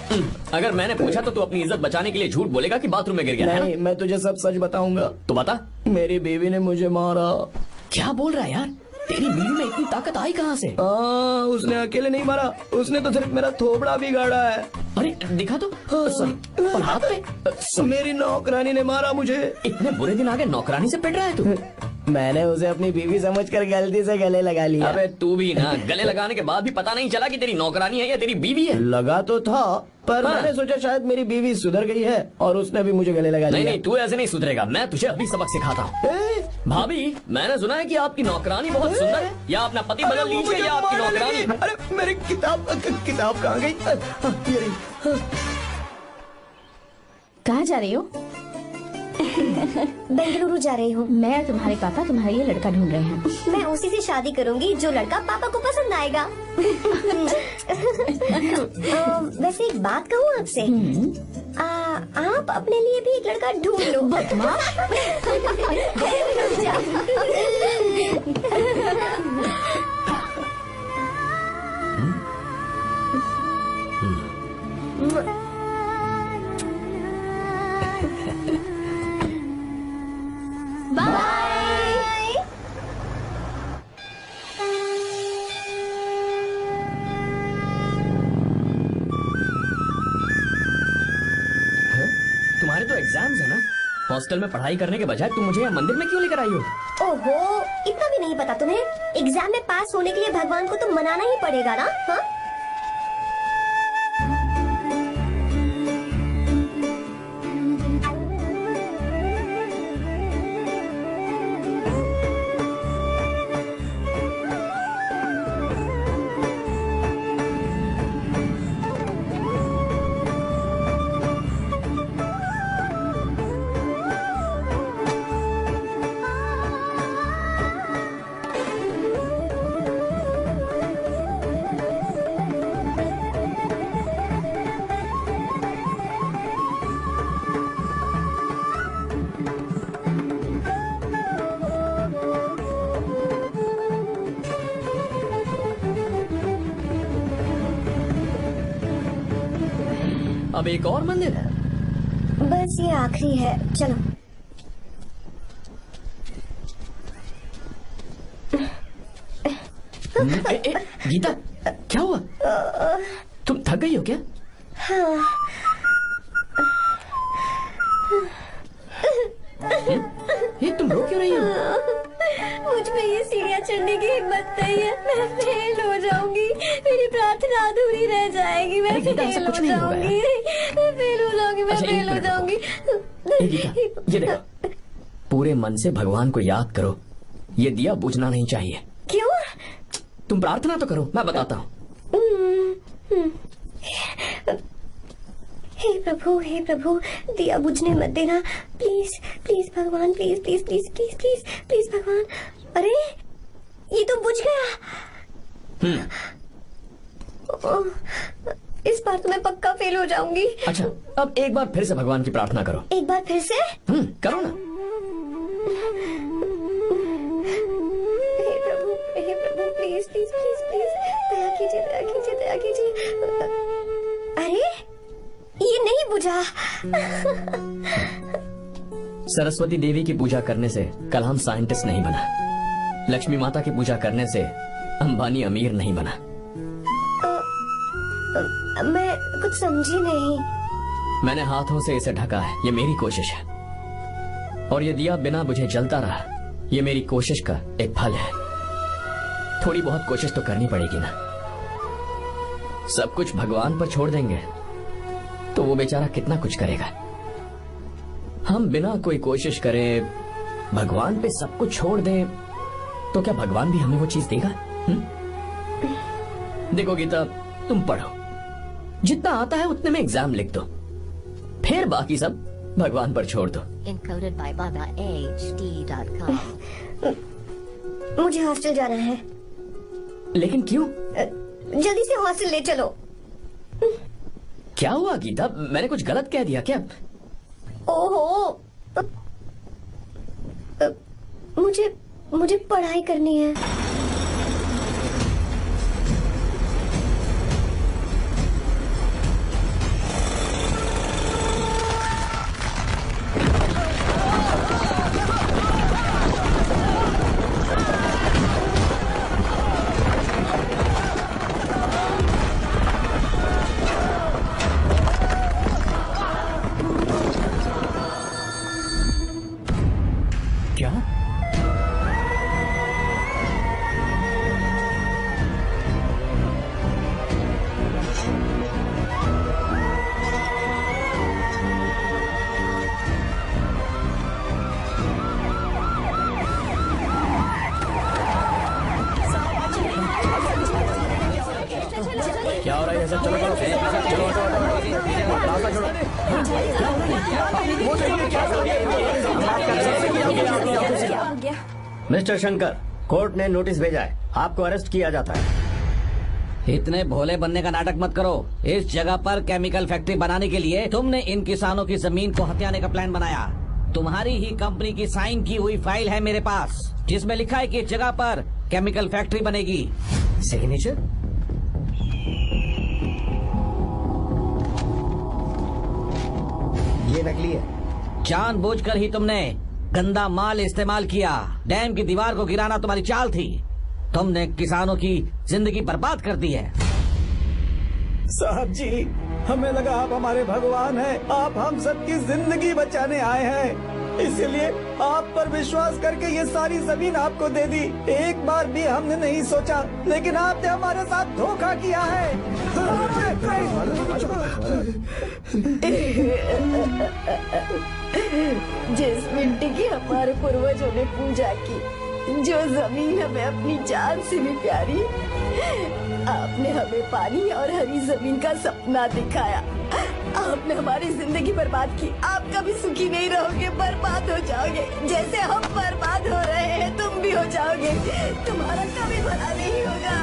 अगर मैंने पूछा तो तू अपनी इज्जत बचाने के लिए झूठ बोलेगा कि बाथरूम में गिर गया। नहीं, मैं तुझे सब सच बताऊंगा। तो बता। मेरी बीवी ने मुझे मारा। क्या बोल रहा है यार? तेरी बीवी में इतनी ताकत आई कहाँ से? उसने अकेले नहीं मारा, उसने तो सिर्फ मेरा थोबड़ा बिगाड़ा है। अरे दिखा तो। और हाथ पे? मेरी नौकरानी ने मारा मुझे। इतने बुरे दिन आ गए, नौकरानी से पिट रहा है तू? मैंने उसे अपनी बीवी समझकर गलती से गले लगा लिया। अबे तू भी ना, गले लगाने के बाद भी पता नहीं चला कि तेरी नौकरानी है या तेरी बीवी है? लगा तो था, पर मैंने सोचा शायद मेरी बीवी सुधर गई है और उसने भी मुझे गले लगा लिया। नहीं, तू ऐसे नहीं सुधरेगा, मैं तुझे अभी सबक सिखाता हूँ। भाभी, मैंने सुना है कि आपकी नौकरानी बहुत सुंदर है, या अपना पति बदल लीजिए या आपकी नौकरानी। अरे मेरी किताब कहाँ गई? कहाँ जा रही हो? बेंगलुरु जा रही हूँ। मैं और तुम्हारे पापा तुम्हारे लिए लड़का ढूंढ रहे हैं। मैं उसी से शादी करूंगी जो लड़का पापा को पसंद आएगा। वैसे एक बात कहूँ आपसे, आप अपने लिए भी एक लड़का ढूंढ लो। बदमाश। बाय। तुम्हारे तो एग्जाम्स है ना? हॉस्टल में पढ़ाई करने के बजाय तुम मुझे यहाँ मंदिर में क्यों लेकर आई हो? ओहो, इतना भी नहीं पता तुम्हें? एग्जाम में पास होने के लिए भगवान को तो मनाना ही पड़ेगा ना। हाँ? अब एक और मंदिर है? बस ये आखिरी है, चलो। गीता, क्या हुआ? तुम थक गई हो क्या? ये तुम रो क्यों रही हो? मुझ में ये सीढ़ियाँ चढ़ने की हिम्मत नहीं है। मैं फेल हो जाऊंगी, मेरी प्रार्थना अधूरी रह जाएगी। मैं गीता, ऐसा फेल कुछ हो नहीं होगा जाऊंगी, मैं फेल हो जाऊंगी, मैं अच्छा, एक फेल हो मिनट जाऊंगी। गीता, ये देखो, पूरे मन से भगवान को याद करो। ये दिया बुझना नहीं चाहिए। क्यों? तुम प्रार्थना तो करो, मैं बताता हूँ। हे प्रभु, दिया बुझने मत देना, प्लीज प्लीज भगवान, please please please please please please भगवान। अरे ये तो बुझ गया। इस बार तो मैं पक्का फेल हो जाऊंगी। अच्छा, अब एक बार फिर से भगवान की प्रार्थना करो। एक बार फिर से? करो ना। हे प्रभु प्लीज प्लीज प्लीज प्लीज, दया कीजिए, दया कीजिए, दया कीजिए। अरे ये नहीं बुझा। सरस्वती देवी की पूजा करने से कलाम साइंटिस्ट नहीं बना। लक्ष्मी माता की पूजा करने से अंबानी अमीर नहीं बना। मैं कुछ समझी नहीं। मैंने हाथों से इसे ढका है, ये मेरी कोशिश है। और ये दिया बिना बुझे जलता रहा, ये मेरी कोशिश का एक फल है। थोड़ी बहुत कोशिश तो करनी पड़ेगी ना। सब कुछ भगवान पर छोड़ देंगे तो वो बेचारा कितना कुछ करेगा। हम बिना कोई कोशिश करे भगवान पे सब कुछ छोड़ दें तो क्या भगवान भी हमें वो चीज देगा? देखो गीता, तुम पढ़ो, जितना आता है उतने में एग्जाम लिख दो, फिर बाकी सब भगवान पर छोड़ दो। Encoded by BabaHD.com. मुझे हॉस्टल जाना है। लेकिन क्यों? जल्दी से हॉस्टल ले चलो। क्या हुआ गीता, मैंने कुछ गलत कह दिया क्या? ओहो, मुझे पढ़ाई करनी है। क्या? क्या हो रहा है? सब चलो चलो चलो रास्ता छोड़ो। मिस्टर शंकर, कोर्ट ने नोटिस भेजा है, आपको अरेस्ट किया जाता है। इतने भोले बनने का नाटक मत करो। इस जगह पर केमिकल फैक्ट्री बनाने के लिए तुमने इन किसानों की जमीन को हथियाने का प्लान बनाया। तुम्हारी ही कंपनी की साइन की हुई फाइल है मेरे पास, जिसमें लिखा है कि इस जगह पर केमिकल फैक्ट्री बनेगी। सिग्नेचर? ये नकली है। जानबूझकर ही तुमने गंदा माल इस्तेमाल किया। डैम की दीवार को गिराना तुम्हारी चाल थी। तुमने किसानों की जिंदगी बर्बाद कर दी है। साहब जी, हमें लगा आप हमारे भगवान हैं, आप हम सबकी जिंदगी बचाने आए हैं, इसीलिए आप पर विश्वास करके ये सारी जमीन आपको दे दी। एक बार भी हमने नहीं सोचा, लेकिन आपने हमारे साथ धोखा किया है। जिस मिट्टी की हमारे पूर्वजों ने पूजा की, जो जमीन हमें अपनी जान से भी प्यारी, आपने हमें पानी और हरी जमीन का सपना दिखाया। आपने हमारी जिंदगी बर्बाद की। आप कभी सुखी नहीं रहोगे, बर्बाद हो जाओगे। जैसे हम बर्बाद हो रहे हैं तुम भी हो जाओगे। तुम्हारा कभी भला नहीं होगा।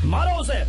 मारो उसे।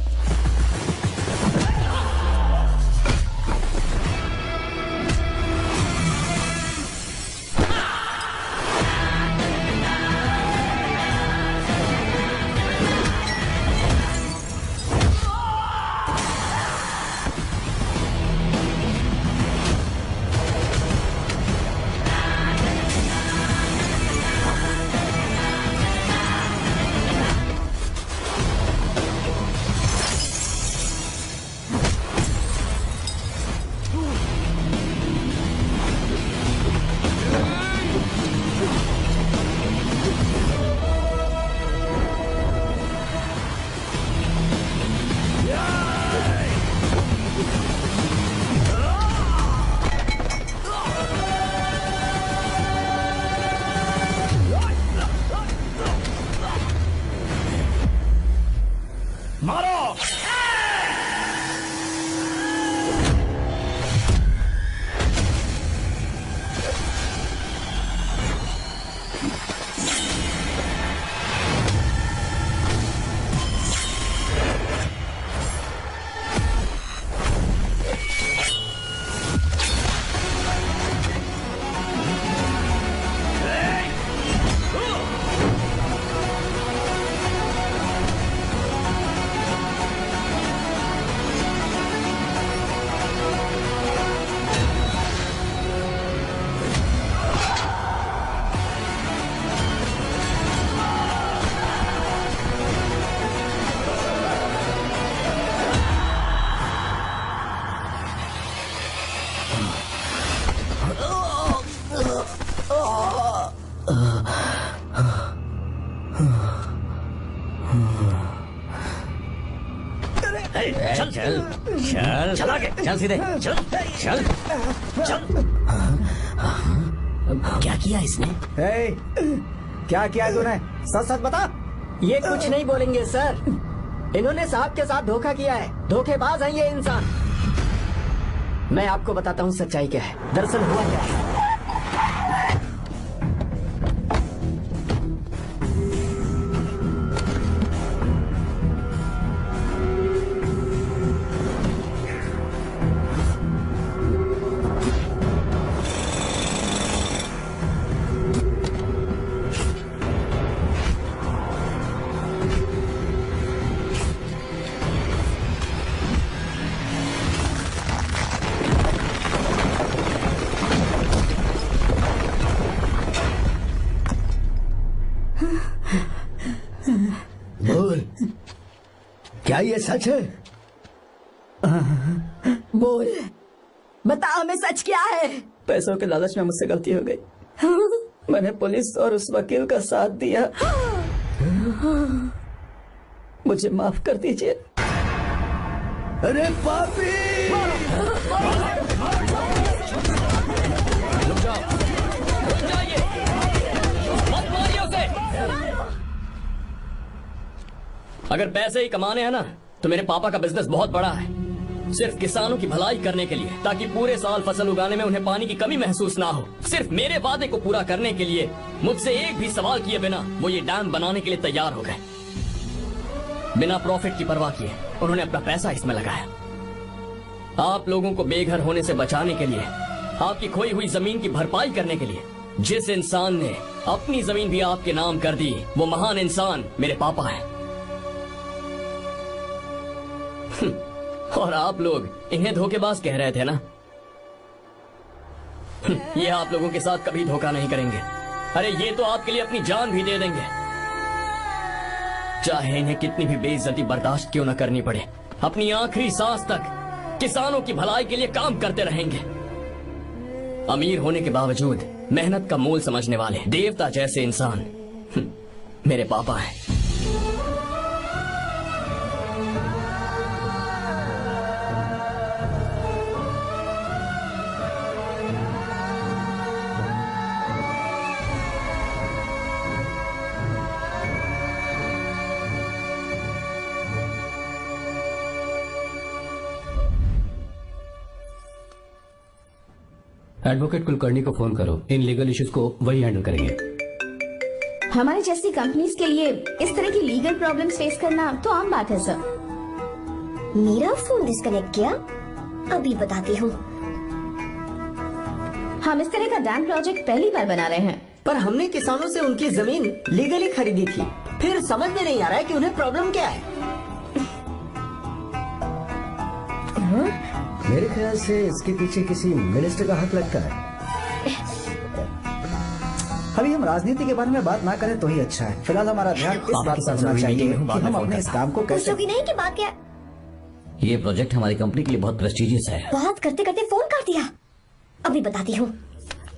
चल चल चल चल आगे चल सीधे चल चल चल। क्या किया इसने? क्या किया तूने? सच सच बता। ये कुछ नहीं बोलेंगे सर। इन्होंने साहब के साथ धोखा किया है। धोखेबाज है ये इंसान। मैं आपको बताता हूँ सच्चाई क्या है। दरअसल हुआ क्या है। बोल, क्या ये सच है? बोल, बता हमें सच क्या है। पैसों के लालच में मुझसे गलती हो गई। मैंने पुलिस और उस वकील का साथ दिया। मुझे माफ कर दीजिए। अरे पापी! रुक जाओ, रुक जाइए, मत मारिए उसे। अगर पैसे ही कमाने हैं ना, तो मेरे पापा का बिजनेस बहुत बड़ा है। सिर्फ किसानों की भलाई करने के लिए, ताकि पूरे साल फसल उगाने में उन्हें पानी की कमी महसूस ना हो। सिर्फ मेरे वादे को पूरा करने के लिए मुझसे एक भी सवाल किए बिना वो ये डैम बनाने के लिए तैयार हो गए। बिना प्रॉफिट की परवाह किए उन्होंने अपना पैसा इसमें लगाया। आप लोगों को बेघर होने से बचाने के लिए, आपकी खोई हुई जमीन की भरपाई करने के लिए, जिस इंसान ने अपनी जमीन भी आपके नाम कर दी, वो महान इंसान मेरे पापा है। और आप लोग इन्हें धोखेबाज कह रहे थे ना? ये आप लोगों के साथ कभी धोखा नहीं करेंगे। अरे ये तो आपके लिए अपनी जान भी दे देंगे, चाहे इन्हें कितनी भी बेइज्जती बर्दाश्त क्यों न करनी पड़े। अपनी आखिरी सांस तक किसानों की भलाई के लिए काम करते रहेंगे। अमीर होने के बावजूद मेहनत का मोल समझने वाले देवता जैसे इंसान मेरे पापा हैं। एडवोकेट कुलकर्णी को फोन करो। इन लीगल इश्यूज को वही हैंडल करेंगे। हमारे जैसी कंपनीज के लिए इस तरह की लीगल प्रॉब्लम्स फेस करना तो आम बात है सर। मेरा फोन डिस्कनेक्ट किया, अभी बताती हूँ। हम इस तरह का डैम प्रोजेक्ट पहली बार बना रहे हैं। पर हमने किसानों से उनकी जमीन लीगली खरीदी थी, फिर समझ में नहीं आ रहा है कि उन्हें प्रॉब्लम क्या है। मेरे ख्याल से इसके पीछे किसी मिनिस्टर का हाथ लगता है। अभी हम राजनीति के बारे में बात ना करें तो ही अच्छा है। फिलहाल हमारा ध्यान इस बात पर होना चाहिए कि हम अपने इस काम को कैसे। पूछोगी नहीं कि बात क्या? ये प्रोजेक्ट हमारी कंपनी के लिए बहुत प्रेस्टिजियस है। बात करते करते फोन काट दिया, अभी बताती हूँ।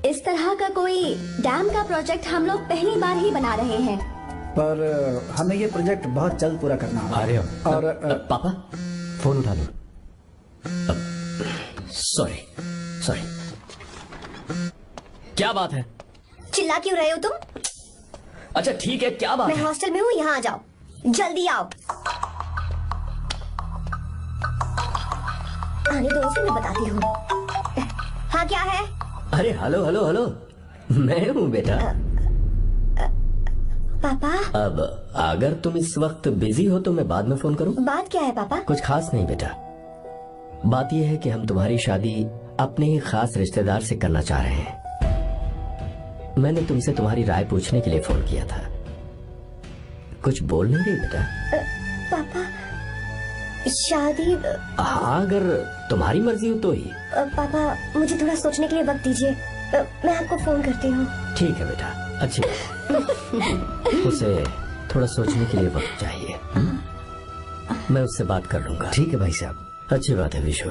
इस तरह का कोई डैम का प्रोजेक्ट हम लोग पहली बार ही बना रहे हैं। पर हमें ये प्रोजेक्ट बहुत जल्द पूरा करना होगा। अरे और पापा फोन उठा लो। Sorry sorry. क्या बात है? चिल्ला क्यों रहे हो तुम? अच्छा ठीक है, क्या बात मैं है? हॉस्टल में हूँ, यहाँ आ जाओ, जल्दी आओ। आने दो इसे, मैं बताती हूँ। हाँ क्या है? अरे हेलो हेलो हेलो, मैं हूँ बेटा। पापा अब अगर तुम इस वक्त बिजी हो तो मैं बाद में फोन करूँ? बात क्या है पापा? कुछ खास नहीं बेटा, बात यह है कि हम तुम्हारी शादी अपने ही खास रिश्तेदार से करना चाह रहे हैं। मैंने तुमसे तुम्हारी राय पूछने के लिए फोन किया था। कुछ बोल नहीं रही बेटा? पापा शादी। हाँ अगर तुम्हारी मर्जी हो तो ही। पापा मुझे थोड़ा सोचने के लिए वक्त दीजिए, मैं आपको फोन करती हूँ। ठीक है बेटा, अच्छी बात। उसे थोड़ा सोचने के लिए वक्त चाहिए। मैं उससे बात कर लूंगा। ठीक है भाई साहब, अच्छी बात है विशु।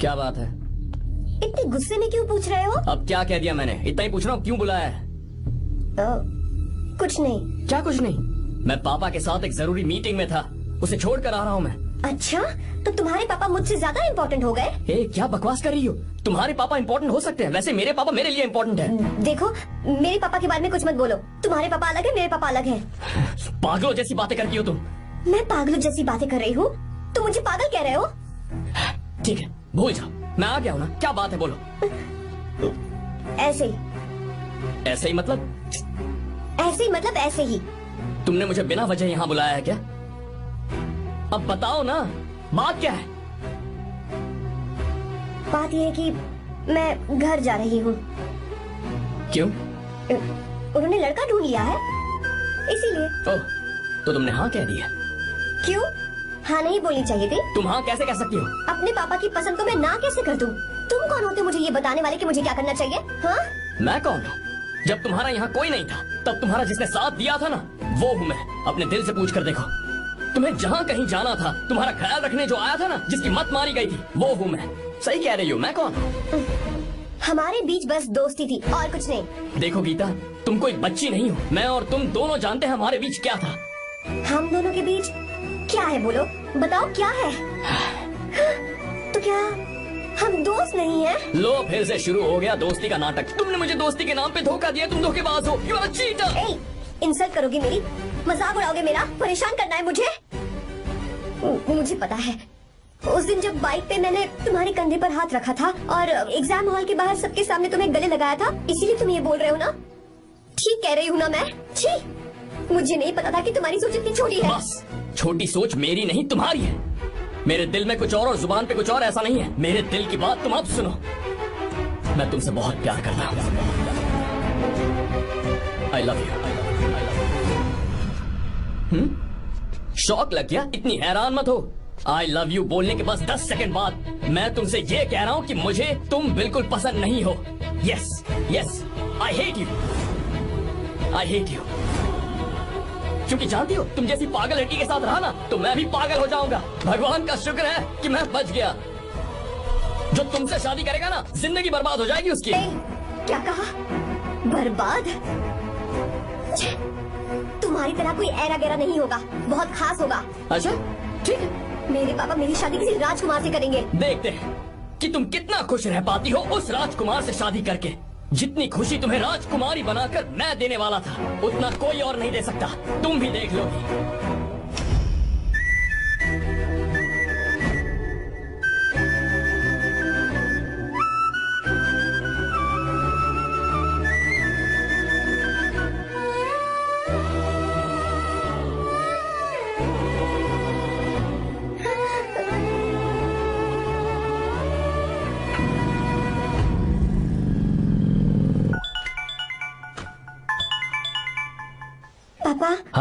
क्या बात है? इतने गुस्से में क्यों पूछ रहे हो? अब क्या कह दिया मैंने? इतना ही पूछ रहा हूँ, क्यों बुलाया है? कुछ नहीं। क्या कुछ नहीं? मैं पापा के साथ एक जरूरी मीटिंग में था, उसे छोड़ कर आ रहा हूँ मैं। अच्छा, तो तुम्हारे पापा मुझसे ज्यादा इम्पोर्टेंट हो गए? क्या बकवास कर रही हो? तुम्हारे पापा इम्पोर्टेंट हो सकते हैं, वैसे मेरे पापा मेरे लिए इम्पोर्टेंट है। देखो, मेरे पापा के बारे में कुछ मत बोलो। तुम्हारे पापा अलग है, मेरे पापा अलग है। पागलों जैसी बातें करती हो तुम। मैं पागलों जैसी बातें कर रही हूँ? तुम मुझे पागल कह रहे हो? ठीक है, भूल जाओ, मैं आ गया हूँ ना। क्या बात है, बोलो। ऐसे ही। ऐसे ही मतलब? ऐसे ही मतलब ऐसे ही। तुमने मुझे बिना वजह यहाँ बुलाया है क्या? अब बताओ ना, बात क्या है? बात यह है कि मैं घर जा रही हूँ। क्यों? उन्होंने लड़का ढूंढ लिया है, इसीलिए। ओह, तो तुमने हाँ कह दी है? क्यों? हाँ नहीं बोलनी चाहिए थी? तुम हाँ कैसे कह सकती हो? अपने पापा की पसंद को मैं ना कैसे कर दूं? तुम कौन होते मुझे ये बताने वाले कि मुझे क्या करना चाहिए? हाँ? मैं कौन हूँ? जब तुम्हारा यहाँ कोई नहीं था, तब तुम्हारा जिसने साथ दिया था ना, वो हूँ मैं। अपने दिल से पूछ कर देखो, तुम्हें जहाँ कहीं जाना था, तुम्हारा ख्याल रखने जो आया था ना, जिसकी मत मारी गई थी, वो हूँ मैं। सही कह रही हो, मैं कौन? हमारे बीच बस दोस्ती थी और कुछ नहीं। देखो गीता, तुम कोई बच्ची नहीं हो। मैं और तुम दोनों जानते हैं हमारे बीच क्या था। हम दोनों के बीच क्या है? बोलो, बताओ क्या है? तो क्या हम दोस्त नहीं हैं? लो, फिर से शुरू हो गया दोस्ती का नाटक। तुमने मुझे दोस्ती के नाम पे धोखा दिया, तुम धोखेबाज हो। You are a cheater. Insult करोगे मेरी? मजाक उड़ाओगे मेरा? परेशान करना है मुझे? मुझे पता है, उस दिन जब बाइक पे मैंने तुम्हारे कंधे पर हाथ रखा था और एग्जाम हॉल के बाहर सबके सामने तुम्हें गले लगाया था, इसीलिए तुम ये बोल रहे हो ना? ठीक कह रही हूँ ना मैं? छी, मुझे नहीं पता था कि तुम्हारी सोच इतनी छोटी है। बस, छोटी सोच मेरी नहीं तुम्हारी है। मेरे दिल में कुछ और जुबान पे कुछ और, ऐसा नहीं है। मेरे दिल की बात तुम अब सुनो। मैं तुमसे बहुत प्यार करता हूँ। I love you. शौक लग गया? इतनी हैरान मत हो। आई लव यू बोलने के बस 10 सेकंड बाद मैं तुमसे ये कह रहा हूँ कि मुझे तुम बिल्कुल पसंद नहीं हो। Yes yes, I hate you. I hate you. क्योंकि जानती हो, तुम जैसी पागल लड़की के साथ रहा ना, तो मैं भी पागल हो जाऊंगा। भगवान का शुक्र है कि मैं बच गया। जो तुमसे शादी करेगा ना, जिंदगी बर्बाद हो जाएगी उसकी। क्या कहा? बर्बाद? तुम्हारी तरह कोई ऐरा गैरा नहीं होगा, बहुत खास होगा। अच्छा ठीक है, मेरे पापा मेरी शादी किसी राजकुमार से करेंगे। देखते हैं कि तुम कितना खुश रह पाती हो उस राजकुमार से शादी करके। जितनी खुशी तुम्हें राजकुमारी बनाकर मैं देने वाला था, उतना कोई और नहीं दे सकता। तुम भी देख लोगी।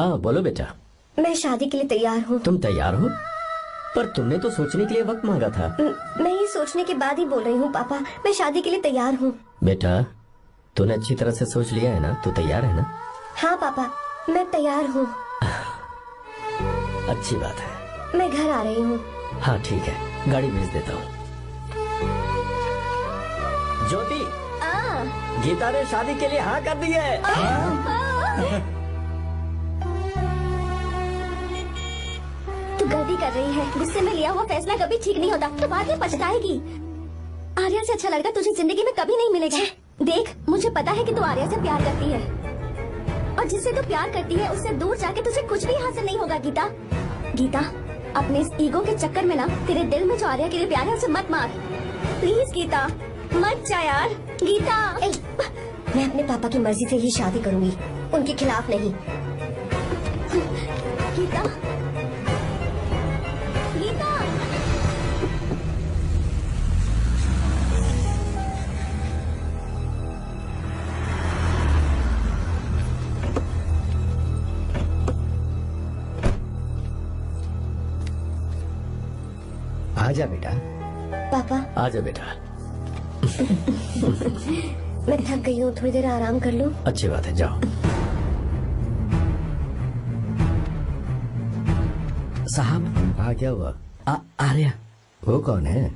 हाँ बोलो बेटा। मैं शादी के लिए तैयार हूँ। तुम तैयार हो? पर तुमने तो सोचने के लिए वक्त मांगा था। मैं ये सोचने के बाद ही बोल रही हूँ पापा, मैं शादी के लिए तैयार हूँ। बेटा तूने अच्छी तरह से सोच लिया है ना? तू तैयार है ना? हाँ पापा, मैं तैयार हूँ। अच्छी बात है। मैं घर आ रही हूँ। हाँ ठीक है, गाड़ी भेज देता हूँ। ज्योति, गीता ने शादी के लिए हाँ कर दी है। तू गलती कर रही है। गुस्से में लिया हुआ फैसला कभी ठीक नहीं होता, तो बाद में पछताएगी। आर्या से अच्छा लड़का तुझे जिंदगी में कभी नहीं मिलेगा। देख, मुझे पता है कि तू आर्या से प्यार करती है, और जिससे तू प्यार करती है उससे दूर जाके तुझे कुछ भी हासिल नहीं होगा। गीता, गीता, अपने इस ईगो के चक्कर में ना तेरे दिल में जो आर्या के लिए प्यार है उसे मत मार। प्लीज गीता, मत जा यार। गीता, मैं अपने पापा की मर्जी से ही शादी करूंगी, उनके खिलाफ नहीं। गीता, गीता। आजा बेटा। पापा, आजा बेटा। मैं थक गई हूँ, थोड़ी देर आराम कर लूँ। अच्छी बात है, जाओ। साहब। हाँ क्या हुआ? आर्या। वो कौन है?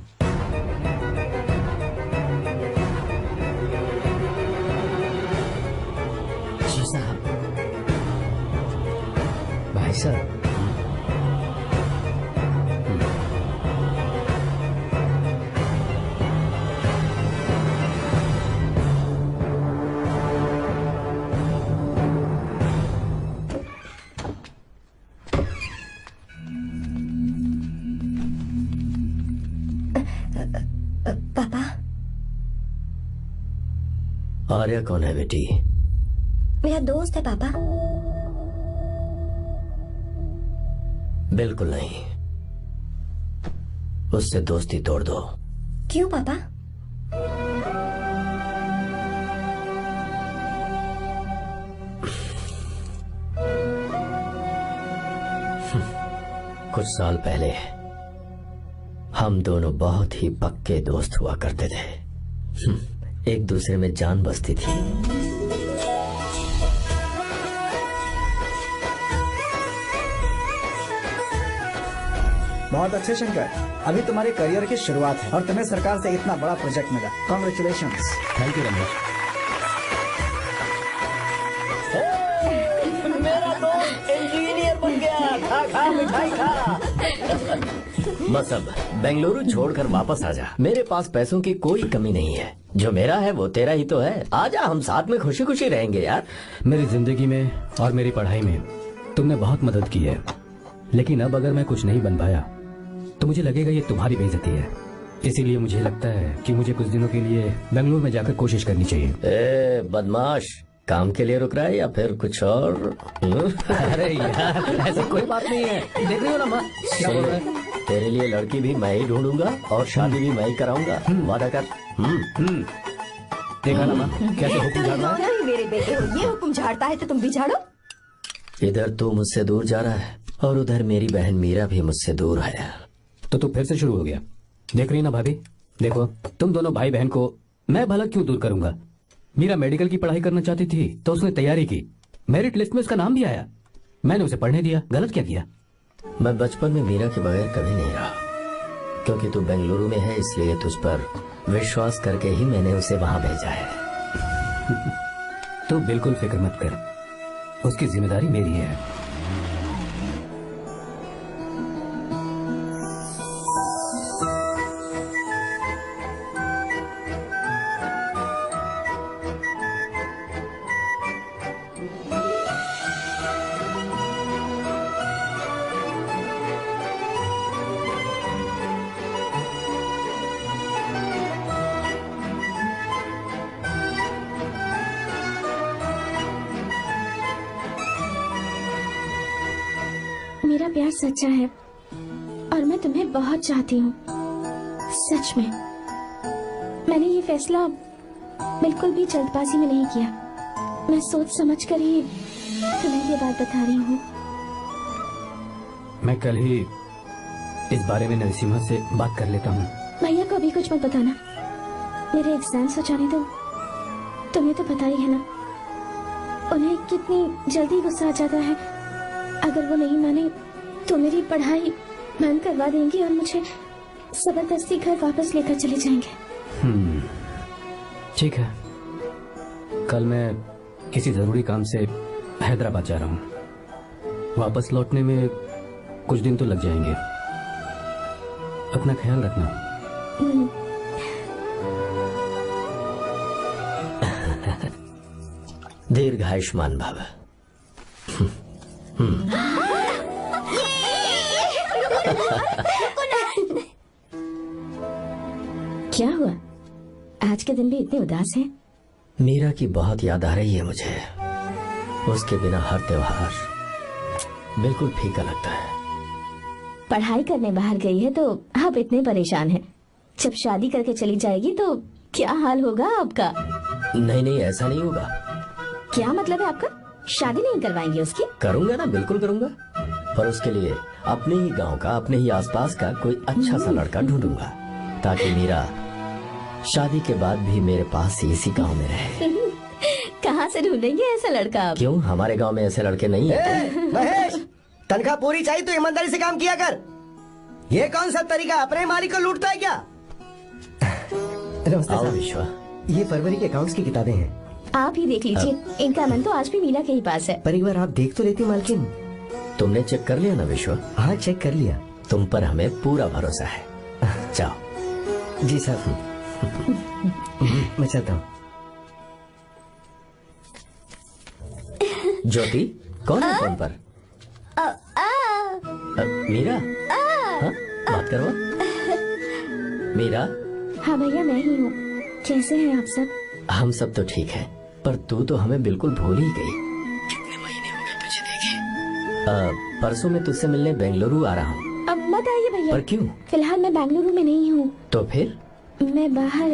जी साहब। भाई साहब। पापा, आर्या कौन है बेटी? मेरा दोस्त है पापा। बिल्कुल नहीं, उससे दोस्ती तोड़ दो। क्यों पापा? कुछ साल पहले हम दोनों बहुत ही पक्के दोस्त हुआ करते थे। एक दूसरे में जान बसती थी। बहुत अच्छे शंकर, अभी तुम्हारे करियर की शुरुआत है और तुम्हें सरकार से इतना बड़ा प्रोजेक्ट मिला। कॉन्ग्रेचुलेशंस। Thank you Ramesh. मेरा दोस्त इंजीनियर बन गया। खा खा मिठाई खा। बस अब बेंगलुरु छोड़कर वापस आ जा। मेरे पास पैसों की कोई कमी नहीं है। जो मेरा है वो तेरा ही तो है। आजा, हम साथ में खुशी खुशी रहेंगे यार। मेरी जिंदगी में और मेरी पढ़ाई में तुमने बहुत मदद की है, लेकिन अब अगर मैं कुछ नहीं बन पाया तो मुझे लगेगा ये तुम्हारी बेइज्जती है। इसीलिए मुझे लगता है कि मुझे कुछ दिनों के लिए बेंगलुरु में जाकर कोशिश करनी चाहिए। ए बदमाश, काम के लिए रुक रहा है या फिर कुछ और? अरे यार, ऐसी कोई बात नहीं है। देख रही हो ना माँ, क्या बोल रहा है? तेरे लिए लड़की भी मैं ही ढूंढूंगा और शादी भी मैं ही कराऊंगा। वादा कर। देखा ना माँ, कैसे हुक्म झाड़ रहा है? मेरे बेटे हो, ये हुक्म झाड़ता है तो तुम भी झाड़ो। इधर तू मुझसे दूर जा रहा है और उधर मेरी बहन मीरा भी मुझसे दूर है। तो तू फिर से शुरू हो गया। देख रही ना भाभी, देखो तुम दोनों भाई बहन को मैं भला क्यों दूर करूंगा। मीरा मेडिकल की पढ़ाई करना चाहती थी तो उसने तैयारी की, मेरिट लिस्ट में उसका नाम भी आया, मैंने उसे पढ़ने दिया। गलत क्या किया? मैं बचपन में मीरा के बगैर कभी नहीं रहा, क्योंकि तू बेंगलुरु में है इसलिए तुझ पर विश्वास करके ही मैंने उसे वहां भेजा है। तू बिल्कुल फिक्र मत कर, उसकी जिम्मेदारी मेरी है। मेरा प्यार सच्चा है और मैं तुम्हें बहुत चाहती हूँ, सच में। मैंने ये फैसला बिल्कुल भी जल्दबाजी में नहीं किया। मैं सोच समझ कर ही तुम्हें ये बात बता रही हूँ। मैं कल ही इस बारे में नरसिम्हा से बात कर लेता हूँ। भैया को अभी कुछ मत बताना, मेरे एग्जाम्स हो जाने दो। तुम्हें तो पता ही है ना उन्हें कितनी जल्दी गुस्सा आ जाता है। अगर वो नहीं माने तो मेरी पढ़ाई बंद करवा देंगे और मुझे जबरदस्ती घर वापस लेकर चले जाएंगे। ठीक है, कल मैं किसी जरूरी काम से हैदराबाद जा रहा हूँ। वापस लौटने में कुछ दिन तो लग जाएंगे। अपना ख्याल रखना। दीर्घायुष्मान भव। क्या हुआ, आज के दिन भी इतने उदास हैं? मीरा की बहुत याद आ रही है मुझे। उसके बिना हर त्योहार बिल्कुल फीका लगता है। पढ़ाई करने बाहर गई है तो आप इतने परेशान हैं। जब शादी करके चली जाएगी तो क्या हाल होगा आपका? नहीं नहीं, ऐसा नहीं होगा। क्या मतलब है आपका? शादी नहीं करवाएंगे उसकी? करूंगा ना, बिल्कुल करूंगा। पर उसके लिए अपने ही गांव का, अपने ही आसपास का कोई अच्छा सा लड़का ढूंढूंगा ताकि मीरा शादी के बाद भी मेरे पास ही इसी गांव में रहे। कहाँ से ढूंढेंगे ऐसा लड़का आप? क्यों, हमारे गांव में ऐसे लड़के नहीं है? महेश, तनख्वाह पूरी चाहिए तो ईमानदारी से काम किया कर। ये कौन सा तरीका, अपने मालिक को लूटता है क्या? आओ विश्वा, ये फरवरी के अकाउंट्स की किताबें हैं। आप ही देख लीजिए, इनका मन तो आज भी मीरा के ही पास है। पर एक बार आप देख तो लेती मालकिन। तुमने चेक कर लिया ना विश्वा? हाँ, चेक कर लिया। तुम पर हमें पूरा भरोसा है। जाओ। जी साहब। मैं चलता हूँ। ज्योति, कौन है फोन पर? मीरा? हाँ, बात करो। मीरा? हाँ भैया, मैं ही हूँ। कैसे हैं आप सब? हम सब तो ठीक है, पर तू तो हमें बिल्कुल भूल ही गई। कितने महीने हो गए तुझे देखे। परसों मैं तुझसे मिलने बेंगलुरु आ रहा हूँ। अब मत आइए भैया। पर क्यों? फिलहाल मैं बेंगलुरु में नहीं हूँ। तो फिर? मैं बाहर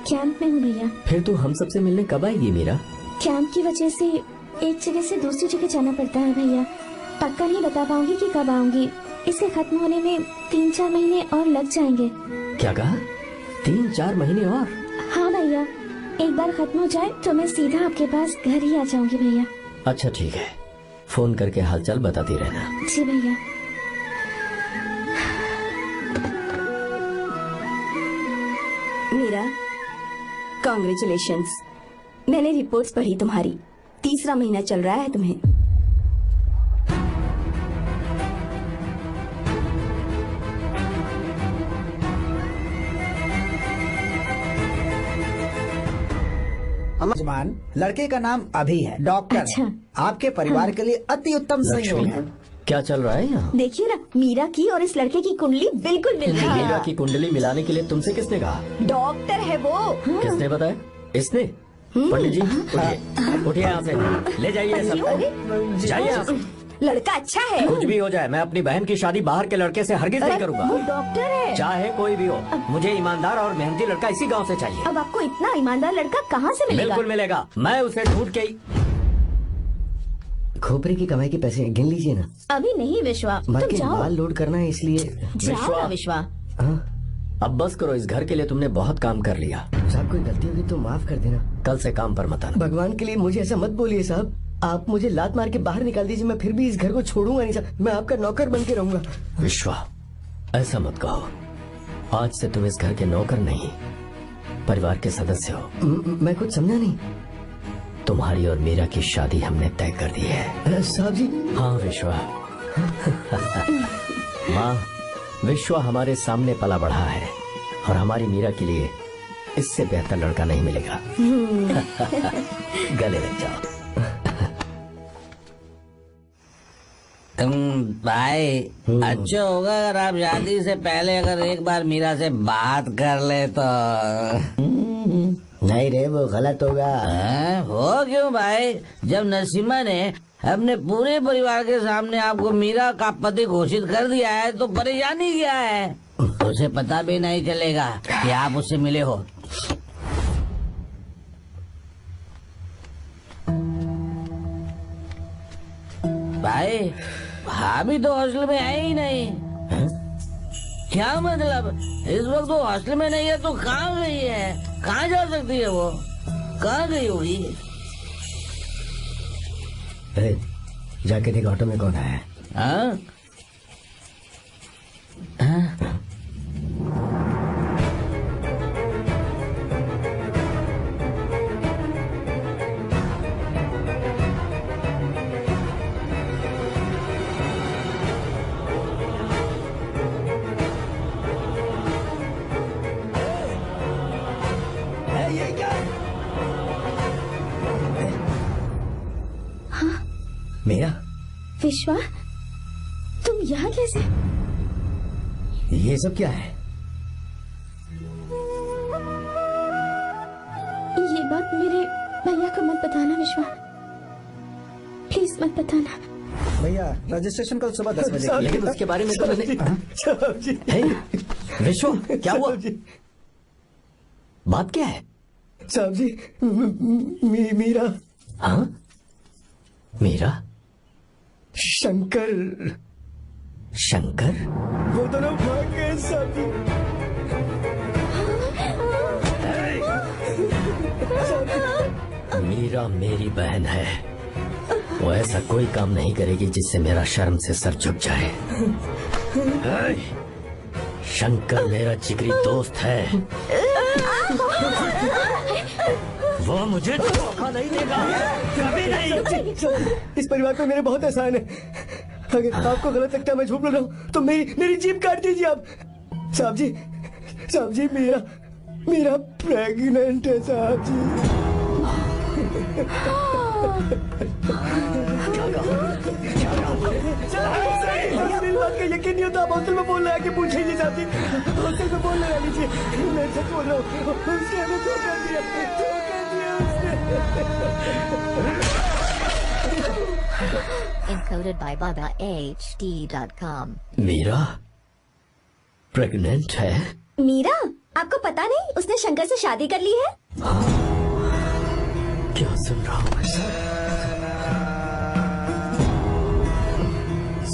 कैंप में हूँ भैया। फिर तू हम सबसे मिलने कब आएगी मीरा? कैंप की वजह से एक जगह से दूसरी जगह जाना पड़ता है भैया। पक्का नहीं बता पाऊंगी कि कब आऊंगी। इसके खत्म होने में 3-4 महीने और लग जाएंगे। क्या कहा? 3-4 महीने और? हाँ भैया, एक बार खत्म हो जाए तो मैं सीधा आपके पास घर ही आ जाऊंगी भैया। अच्छा ठीक है, फोन करके हालचाल बताती रहना। जी भैया। मीरा, कॉन्ग्रेचुलेशंस। मैंने रिपोर्ट्स पढ़ी तुम्हारी। 3रा महीना चल रहा है तुम्हें। जमान, लड़के का नाम अभी है, डॉक्टर। अच्छा। आपके परिवार के लिए अति उत्तम संयोग है। क्या चल रहा है यहाँ? देखिए ना, मीरा की और इस लड़के की कुंडली बिल्कुल मिल रही है। मीरा की कुंडली मिलाने के लिए तुमसे किसने कहा? डॉक्टर है वो। किसने बताया? इसने? पंडित जी, उठिए, उठिए यहाँ से, ले जाइए सब, जाइए यहाँ से। लड़का अच्छा है। कुछ भी हो जाए, मैं अपनी बहन की शादी बाहर के लड़के से हरगिज नहीं वो करूंगा। डॉक्टर है। चाहे कोई भी हो, मुझे ईमानदार और मेहनती लड़का इसी गांव से चाहिए। अब आपको इतना ईमानदार लड़का कहाँ से मिलेगा? बिल्कुल मिलेगा, मैं उसे ढूंढ के ही। खोपरे की कमाई के पैसे गिन लीजिए ना। अभी नहीं विश्वा, तुम मालकिन, जाओ। माल लोड करना है इसलिए। जाओ ना विश्वा। हाँ, अब बस करो, इस घर के लिए तुमने बहुत काम कर लिया। साहब कोई गलती होगी तो माफ कर देना। कल से काम पर मत आना। भगवान के लिए मुझे ऐसा मत बोलिए साहब। आप मुझे लात मार के बाहर निकाल दीजिए, मैं फिर भी इस घर को छोड़ूंगा नहीं साहब। मैं आपका नौकर बन के रहूंगा। विश्वा, ऐसा मत कहो। आज से तुम इस घर के नौकर नहीं, परिवार के सदस्य हो। मैं कुछ समझा नहीं। तुम्हारी और मीरा की शादी हमने तय कर दी है। साहब जी। हाँ विश्वा। माँ, विश्वा हमारे सामने पला बढ़ा है और हमारी मीरा के लिए इससे बेहतर लड़का नहीं मिलेगा। गले लग जाओ। भाई, अच्छा होगा अगर आप शादी से पहले अगर एक बार मीरा से बात कर ले तो। नहीं रे, वो गलत होगा। हो क्यों भाई? जब नसीमा ने अपने पूरे परिवार के सामने आपको मीरा का पति घोषित कर दिया है तो परेशानी क्या है? उसे पता भी नहीं चलेगा कि आप उससे मिले हो। भाई भाभी तो हॉस्टल में है ही नहीं। क्या मतलब? इस वक्त वो हॉस्टल में नहीं है तो कहाँ गई है? कहाँ जा सकती है वो? कहाँ गई होगी? जाके देख ऑटो में कौन है। हाँ? मेरा विश्वा, तुम यहाँ कैसे? ये सब क्या है? ये बात मेरे भैया को मत बताना विश्वा, प्लीज मत बताना। भैया रजिस्ट्रेशन कल सुबह 10 बजे। लेकिन उसके बारे में तो मैंने। विश्व, क्या हुआ? बात क्या है? साहब जी, मीरा। हाँ, मीरा? शंकर। शंकर? वो दोनों भाग गए साहब जी। मीरा मेरी बहन है, वो ऐसा कोई काम नहीं करेगी जिससे मेरा शर्म से सर झुक जाए। शंकर मेरा जिगरी दोस्त है, वो मुझे धोखा नहीं देगा, कभी नहीं। इस परिवार पे मेरे बहुत एहसान है। अगर आपको गलत लगता है मैं झूठ बोल रहा हूँ तो मेरी जीभ काट दीजिए आप। साहब जी, मेरा प्रेग्नेंट है साहब जी। मेरी बात का यकीन नहीं होता, आप हॉस्टल में बोल रहे हैं कि पूछेंगे साहब जी, हॉस्टल में बोल रहे लीजिए, मैं सच बोल रहा हूँ। उसने हमें धोखा दिया Encoded by BabaHD.com. Meera pregnant है? मीरा, आपको पता नहीं उसने शंकर से शादी कर ली है? क्या सुन रहा हूँ मैं?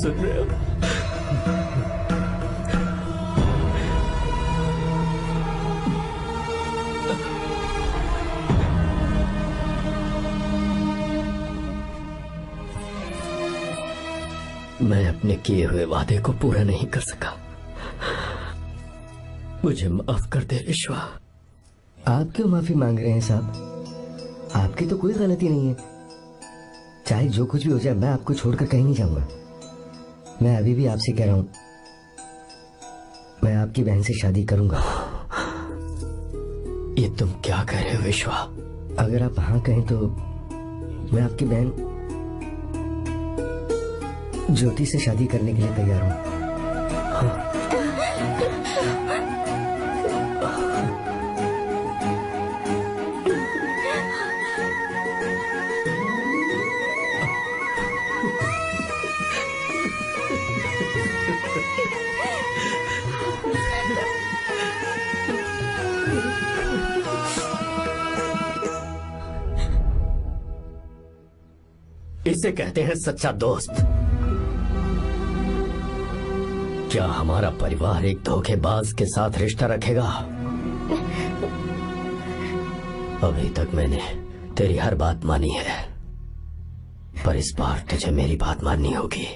सुन रहे हो? मैं अपने किए हुए वादे को पूरा नहीं कर सका, मुझे माफ कर दे विश्वा। आप क्यों माफी मांग रहे हैं साहब? आपकी तो कोई गलती नहीं है। चाहे जो कुछ भी हो जाए, मैं आपको छोड़कर कहीं नहीं जाऊंगा। मैं अभी भी आपसे कह रहा हूं, मैं आपकी बहन से शादी करूंगा। ये तुम क्या कह रहे हो विश्वा? अगर आप हाँ कहें तो मैं आपकी बहन ज्योति से शादी करने के लिए तैयार हूँ। इसे कहते हैं सच्चा दोस्त। क्या हमारा परिवार एक धोखेबाज के साथ रिश्ता रखेगा? अभी तक मैंने तेरी हर बात मानी है, पर इस बार तुझे मेरी बात माननी होगी।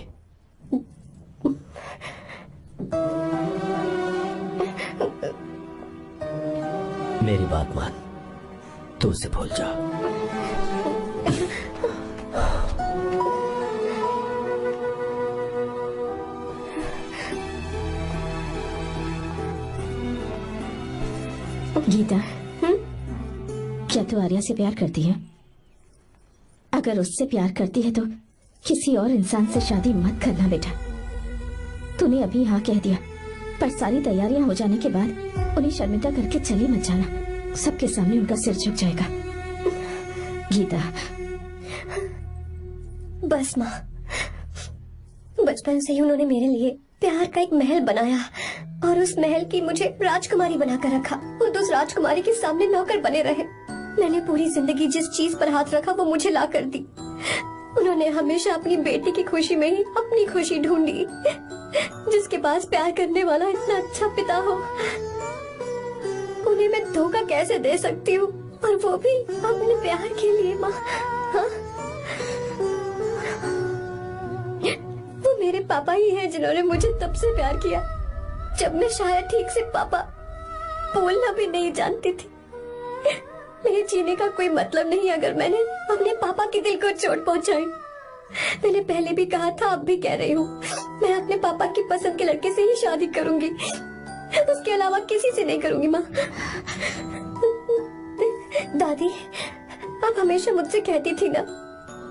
मेरी बात मान, तू उसे भूल जा। गीता, क्या तू आर्या से प्यार करती है? अगर उससे प्यार करती है तो किसी और इंसान से शादी मत करना बेटा। तूने अभी हाँ कह दिया, पर सारी तैयारियां हो जाने के बाद उन्हें शर्मिंदा करके चली मत जाना, सबके सामने उनका सिर झुक जाएगा। गीता। बस माँ, बचपन से ही उन्होंने मेरे लिए प्यार का एक महल बनाया और उस महल की मुझे राजकुमारी बनाकर रखा और उस राजकुमारी के सामने नौकर बने रहे। मैंने पूरी जिंदगी जिस चीज पर हाथ रखा वो मुझे ला कर दी। उन्होंने हमेशा अपनी बेटी की खुशी में ही अपनी खुशी ढूंढी। जिसके पास प्यार करने वाला इतना अच्छा पिता हो, उन्हें मैं धोखा कैसे दे सकती हूँ, और वो भी अपने प्यार के लिए। माँ, हाँ? वो मेरे पापा ही हैं जिन्होंने मुझे तब से प्यार किया जब मैं शायद ठीक से पापा बोलना भी नहीं जानती थी। मेरे जीने का कोई मतलब नहीं अगर मैंने अपने पापा के दिल को चोट पहुंचाई। मैंने पहले भी कहा था, अब भी कह रही हूँ, मैं अपने पापा की पसंद के लड़के से ही शादी करूंगी, उसके अलावा किसी से नहीं करूंगी। माँ, दादी आप हमेशा मुझसे कहती थी ना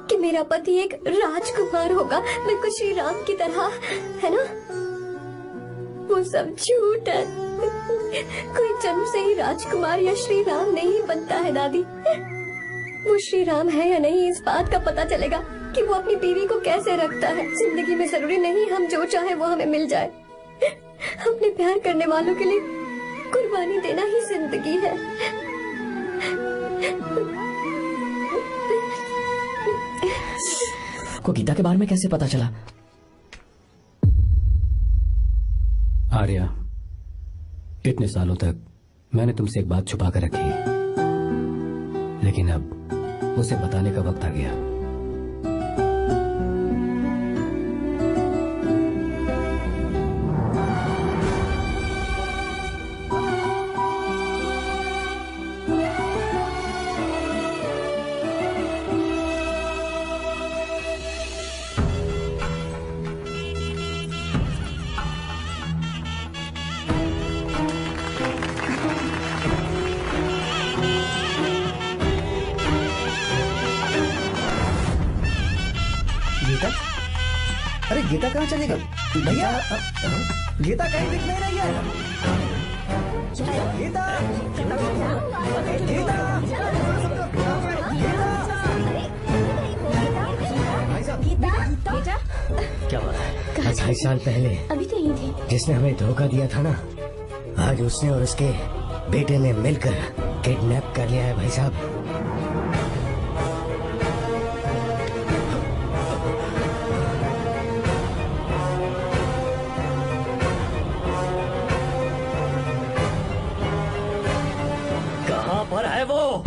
कि मेरा पति एक राजकुमार होगा, बिल्कुल श्री राम की तरह, है ना? वो सब झूठ है। कोई जन्म से ही राजकुमार या श्री राम नहीं बनता है दादी। वो श्री राम है या नहीं, इस बात का पता चलेगा कि वो अपनी बीवी को कैसे रखता है। जिंदगी में जरूरी नहीं हम जो चाहे वो हमें मिल जाए। अपने प्यार करने वालों के लिए कुर्बानी देना ही जिंदगी है। आपको गीता के बारे में कैसे पता चला? आर्या, इतने सालों तक मैंने तुमसे एक बात छुपा कर रखी, लेकिन अब उसे बताने का वक्त आ गया। अरे गीता कहाँ चली गई? भैया, गीता कहीं दिख नहीं रही है। गीता, गीता, बेटा, क्या बात है? 28 साल पहले अभी तो यही थे। जिसने हमें धोखा दिया था ना, आज उसने और उसके बेटे ने मिलकर किडनैप कर लिया है भाई साहब। कहाँ पर है वो?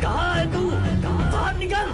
कहाँ है तू? बाहर निकल!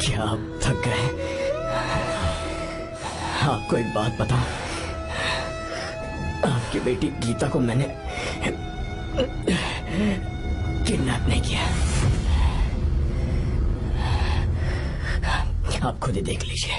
क्या आप थक गए? आपको एक बात बताऊं, आपकी बेटी गीता को मैंने किडनैप नहीं किया। आप खुद ही देख लीजिए।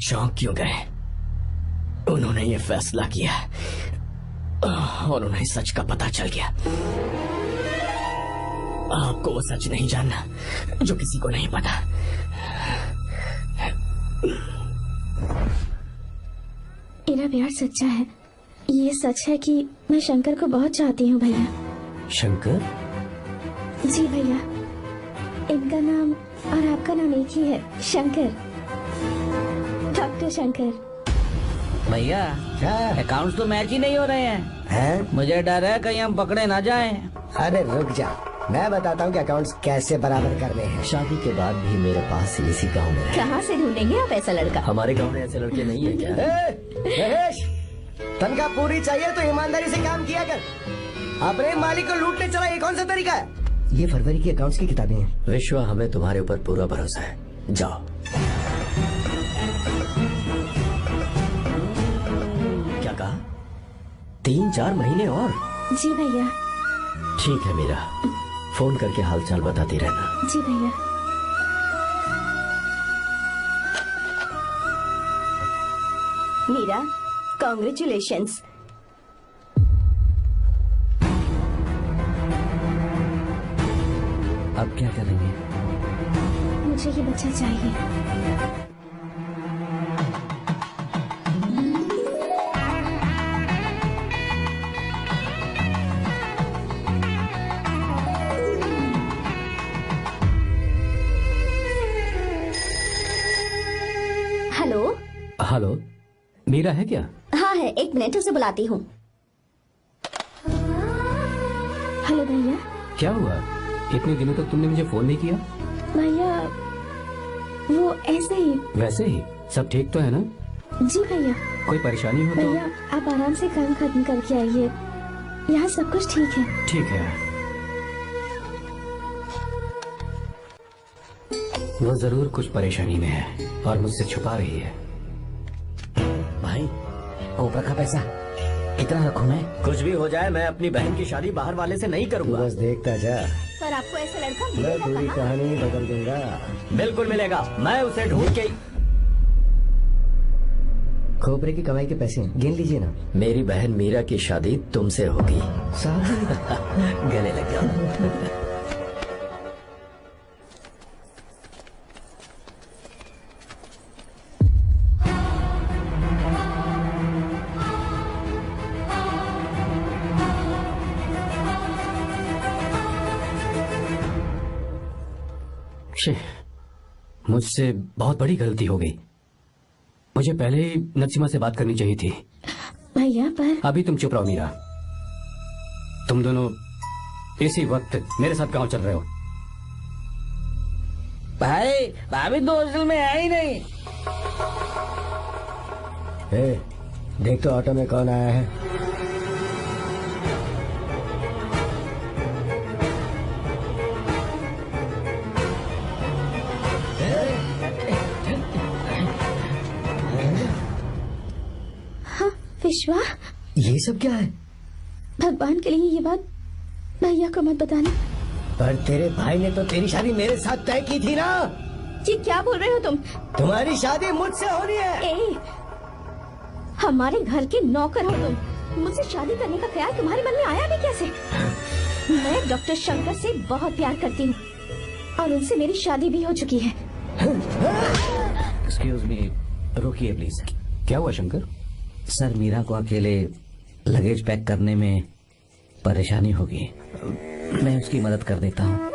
चौंक क्यों गए? उन्होंने ये फैसला किया और उन्हें सच का पता चल गया। आपको वो सच नहीं जानना जो किसी को नहीं पता। मेरा प्यार सच्चा है। ये सच है कि मैं शंकर को बहुत चाहती हूँ भैया। शंकर? जी भैया, इनका नाम और आपका नाम एक ही है, शंकर, डॉक्टर शंकर। भैया अकाउंट्स तो मैच ही नहीं हो रहे हैं। मुझे डर है कहीं हम पकड़े ना जाएं। अरे रुक जा, मैं बताता हूँ कि अकाउंट्स कैसे बराबर करने हैं। शादी के बाद भी मेरे पास इसी गांव में है। कहाँ से ढूंढेंगे आप ऐसा लड़का? हमारे गांव में ऐसे लड़के नहीं है क्या? महेश, तनख्वाह पूरी चाहिए तो ईमानदारी से काम किया कर। अपने मालिक को लूटने चला, ये कौन सा तरीका है? ये फरवरी की अकाउंट्स की किताबें हैं। विश्वा, हमें तुम्हारे ऊपर पूरा भरोसा है, जाओ। क्या कहा? 3-4 महीने और? जी भैया। ठीक है मीरा, फोन करके हालचाल बताती रहना। जी भैया। मीरा, कॉन्ग्रेचुलेशंस। अब क्या करेंगे? मुझे ये बच्चा चाहिए। हेलो। हेलो, मीरा है क्या? हाँ है, 1 मिनट, उसे बुलाती हूँ। हेलो भैया। क्या हुआ? इतने दिनों तक तुमने मुझे फोन नहीं किया? भैया वो ऐसे ही। वैसे ही? सब ठीक तो है ना? जी भैया। कोई परेशानी हो तो? भैया आप आराम से काम खत्म करके आइए, यहाँ सब कुछ ठीक है। ठीक है। वो जरूर कुछ परेशानी में है और मुझसे छुपा रही है। भाई, ऊपर का पैसा इतना रखूं मैं? कुछ भी हो जाए, मैं अपनी बहन की शादी बाहर वाले से नहीं करूंगा। बस देखता जा। पर आपको ऐसा लड़का मैं मिलेगा पूरी कहाँ? कहानी बदल दूंगा। बिल्कुल मिलेगा, मैं उसे ढूंढ के। खोपरे की कमाई के पैसे गिन लीजिए ना। मेरी बहन मीरा की शादी तुमसे होगी। साहब गले लग जाओ। मुझसे बहुत बड़ी गलती हो गई। मुझे पहले ही नसीमा से बात करनी चाहिए थी। भैया पर अभी तुम चुप रहो मीरा। तुम दोनों इसी वक्त मेरे साथ गांव चल रहे हो। भाई भाभी तो हॉस्टल में है ही नहीं। देख तो ऑटो में कौन आया है। विश्वा, ये सब क्या है? भगवान के लिए ये बात भैया को मत बताना। पर तेरे भाई ने तो तेरी शादी मेरे साथ तय की थी ना। ये क्या बोल रहे हो तुम? तुम्हारी शादी मुझसे होनी है। हमारे घर के नौकर हो तुम, मुझसे शादी करने का ख्याल तुम्हारे मन में आया भी कैसे? मैं डॉक्टर शंकर से बहुत प्यार करती हूँ और उनसे मेरी शादी भी हो चुकी है। एक्सक्यूज मी, रुकिए प्लीज। क्या हुआ शंकर? सर, मीरा को अकेले लगेज पैक करने में परेशानी होगी, मैं उसकी मदद कर देता हूँ।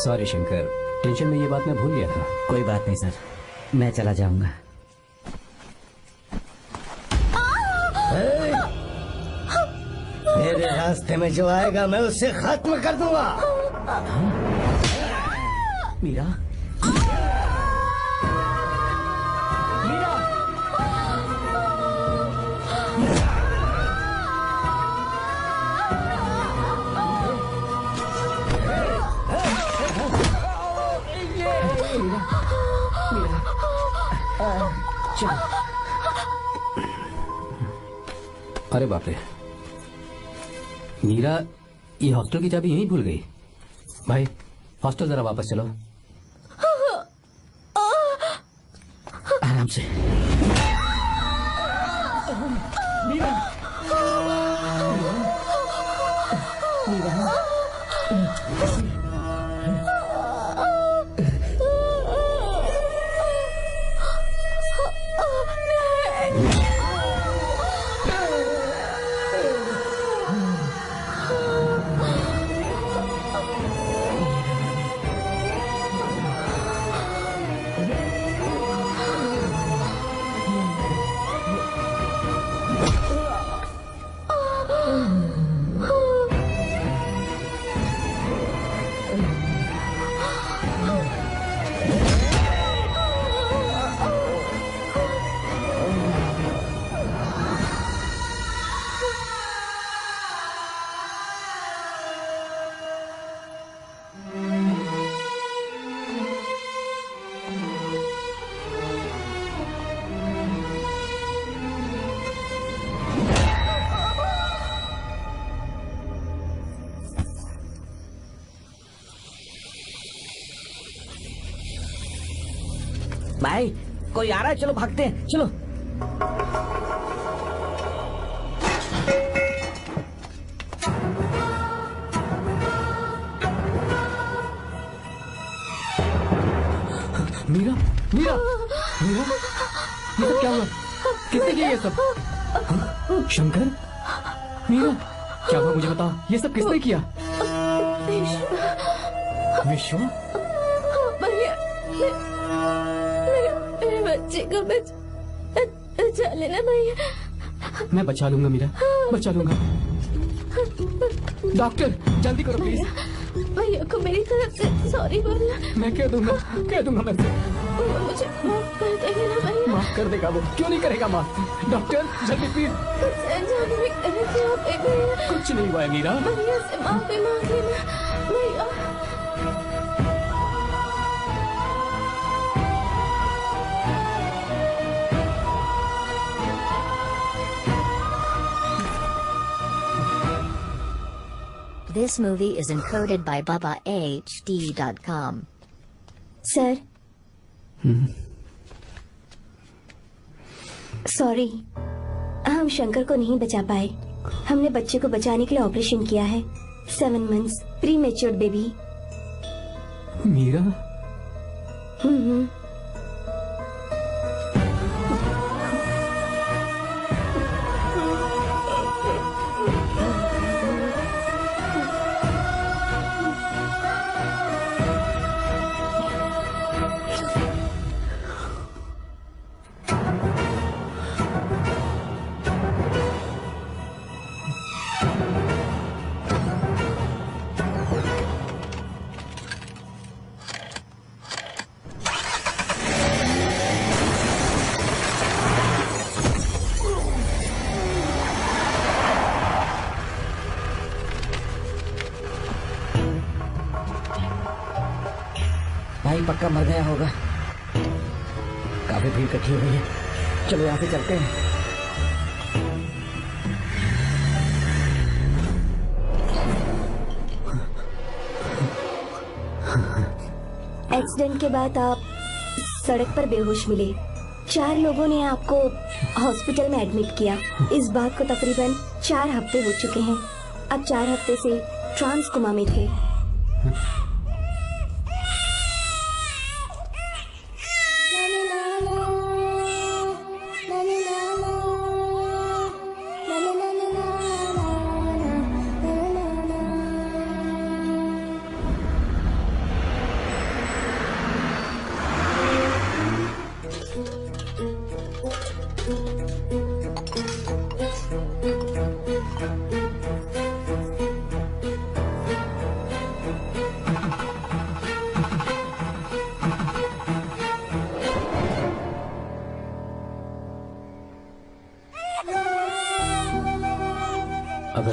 सॉरी शंकर, टेंशन में ये बात मैं भूल गया था। कोई बात नहीं सर। मैं चला जाऊंगा। मेरे रास्ते में जो आएगा मैं उसे खत्म कर दूंगा। मीरा, अरे बाप रे, मीरा ये हॉस्टल की चाबी यहीं भूल गई। भाई हॉस्टल जरा वापस चलो। आराम से। मीरा, भाई कोई आ रहा है, चलो भागते हैं, चलो। मीरा, मीरा, मीरा, ये सब क्या हुआ? किसने किया ये सब? शंकर, मीरा, क्या हुआ मुझे बता, ये सब किसने किया? विश्वा? भैया, मेरे बच्चे को बचा लेना भैया। मैं बचा लूंगा मीरा, बचा लूंगा। डॉक्टर जल्दी करो प्लीज। भैया को मेरी तरफ से सॉरी बोलना। मैं कह दूंगा मैं। मुझे माफ कर देंगे ना भैया? माफ कर देगा वो, क्यों नहीं करेगा माफ? डॉक्टर जल्दी प्लीज। कुछ नहीं हुआ है मीरा। भैया से माफी मांग लेना भैया। This movie is encoded by BabaHD.com. Sir, sorry, हम शंकर को नहीं बचा पाए। हमने बच्चे को बचाने के लिए ऑपरेशन किया है। 7 months pre matured baby. Meera, भाई पक्का मर गया होगा। काफी भीड़ इकट्ठी हो गई है, चलो यहाँ से चलते हैं। एक्सीडेंट के बाद आप सड़क पर बेहोश मिले। 4 लोगों ने आपको हॉस्पिटल में एडमिट किया। इस बात को तकरीबन 4 हफ्ते हो चुके हैं। अब 4 हफ्ते से ट्रांस कोमा में थे।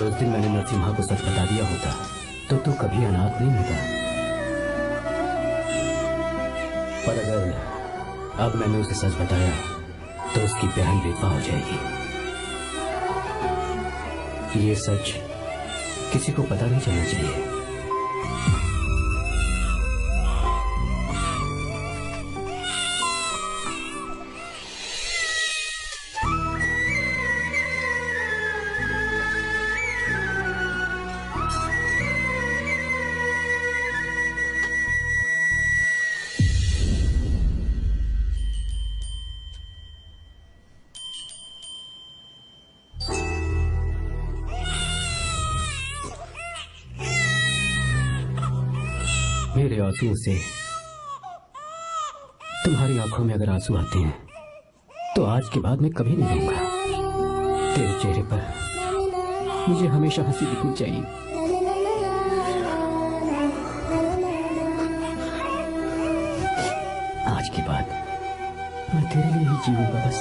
उस दिन मैंने नरसिम्हा को सच बता दिया होता तो तू कभी अनाथ नहीं होता। पर अगर अब मैंने उसे सच बताया तो उसकी बहन विधवा हो जाएगी। ये सच किसी को पता नहीं चलना चाहिए। मेरे आंसुओं से तुम्हारी आंखों में अगर आंसू आते हैं तो आज के बाद मैं कभी नहीं रहूंगा। तेरे चेहरे पर मुझे हमेशा हंसी दिखनी चाहिए। आज के बाद मैं तेरे लिए ही जीऊंगा बस।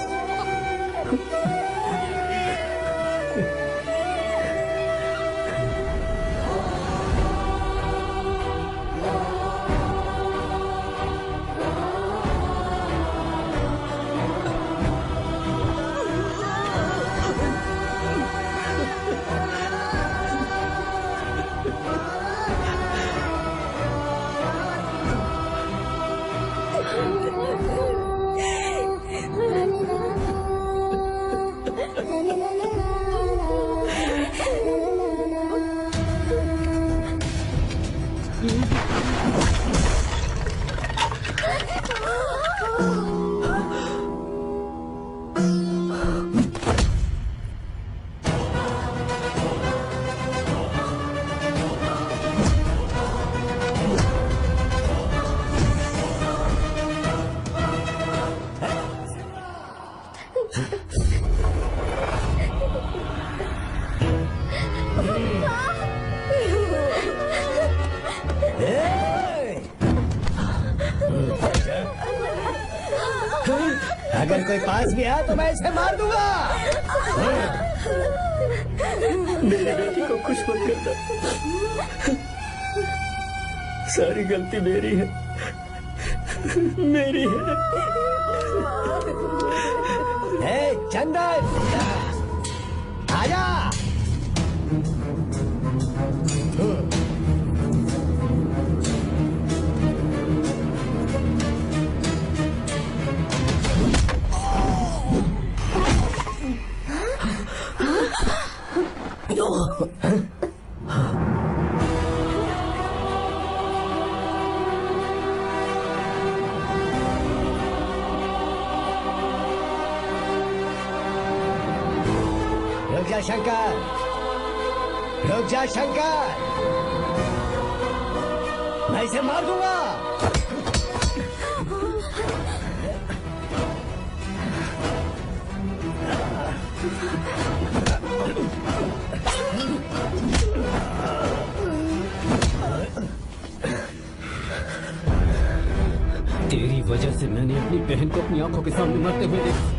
अगर कोई पास भी आया तो मैं इसे मार दूंगा। मेरी बेटी को कुछ मत करना। सारी गलती मेरी है, मेरी है। चंदन आजा। रुक जा शंकर, रुक जा शंकर, मैं इसे मार दूंगा। तेरी वजह से मैंने अपनी बहन को अपनी आंखों के सामने मरते हुए देखा।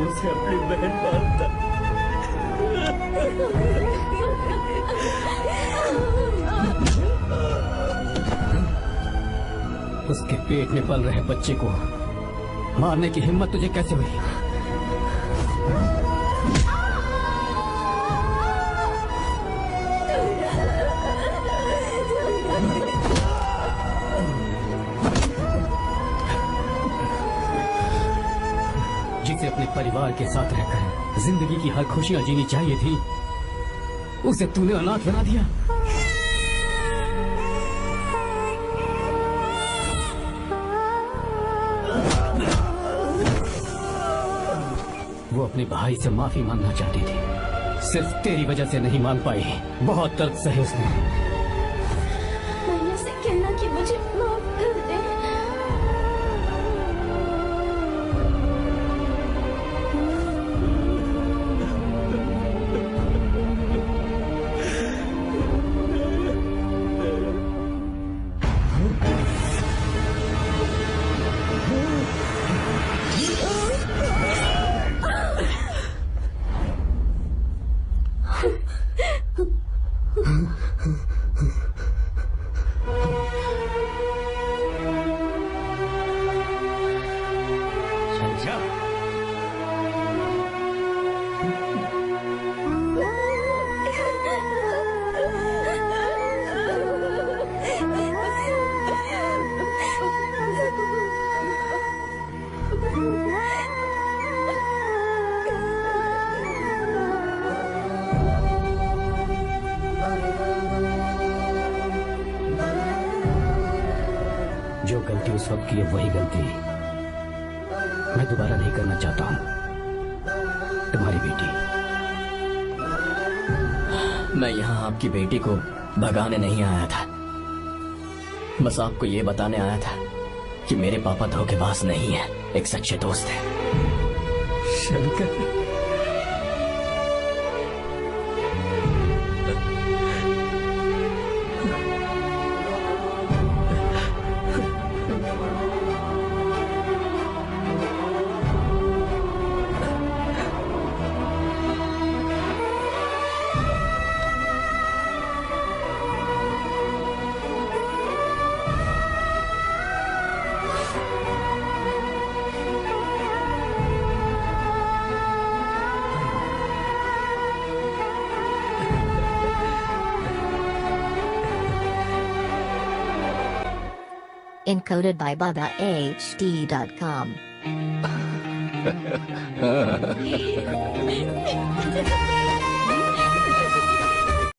उसे अपनी बहन मानता। उसके पेट में पल रहे बच्चे को मारने की हिम्मत तुझे कैसे हुई? जिसे अपने परिवार के साथ रहकर जिंदगी की हर खुशियां जीनी चाहिए थी, उसे तूने अनाथ बना दिया। वो अपने भाई से माफी मांगना चाहती थी, सिर्फ तेरी वजह से नहीं मांग पाई। बहुत दर्द सहे उसने। मैंने से कहना कि मुझे माफ कर दे। वक्त की अब वही गलती मैं दोबारा नहीं करना चाहता हूँ। तुम्हारी बेटी। मैं यहाँ आपकी बेटी को भगाने नहीं आया था, बस आपको ये बताने आया था कि मेरे पापा धोखेबाज नहीं है, एक सच्चे दोस्त है। Shankar, Encoded by BabaHD.com.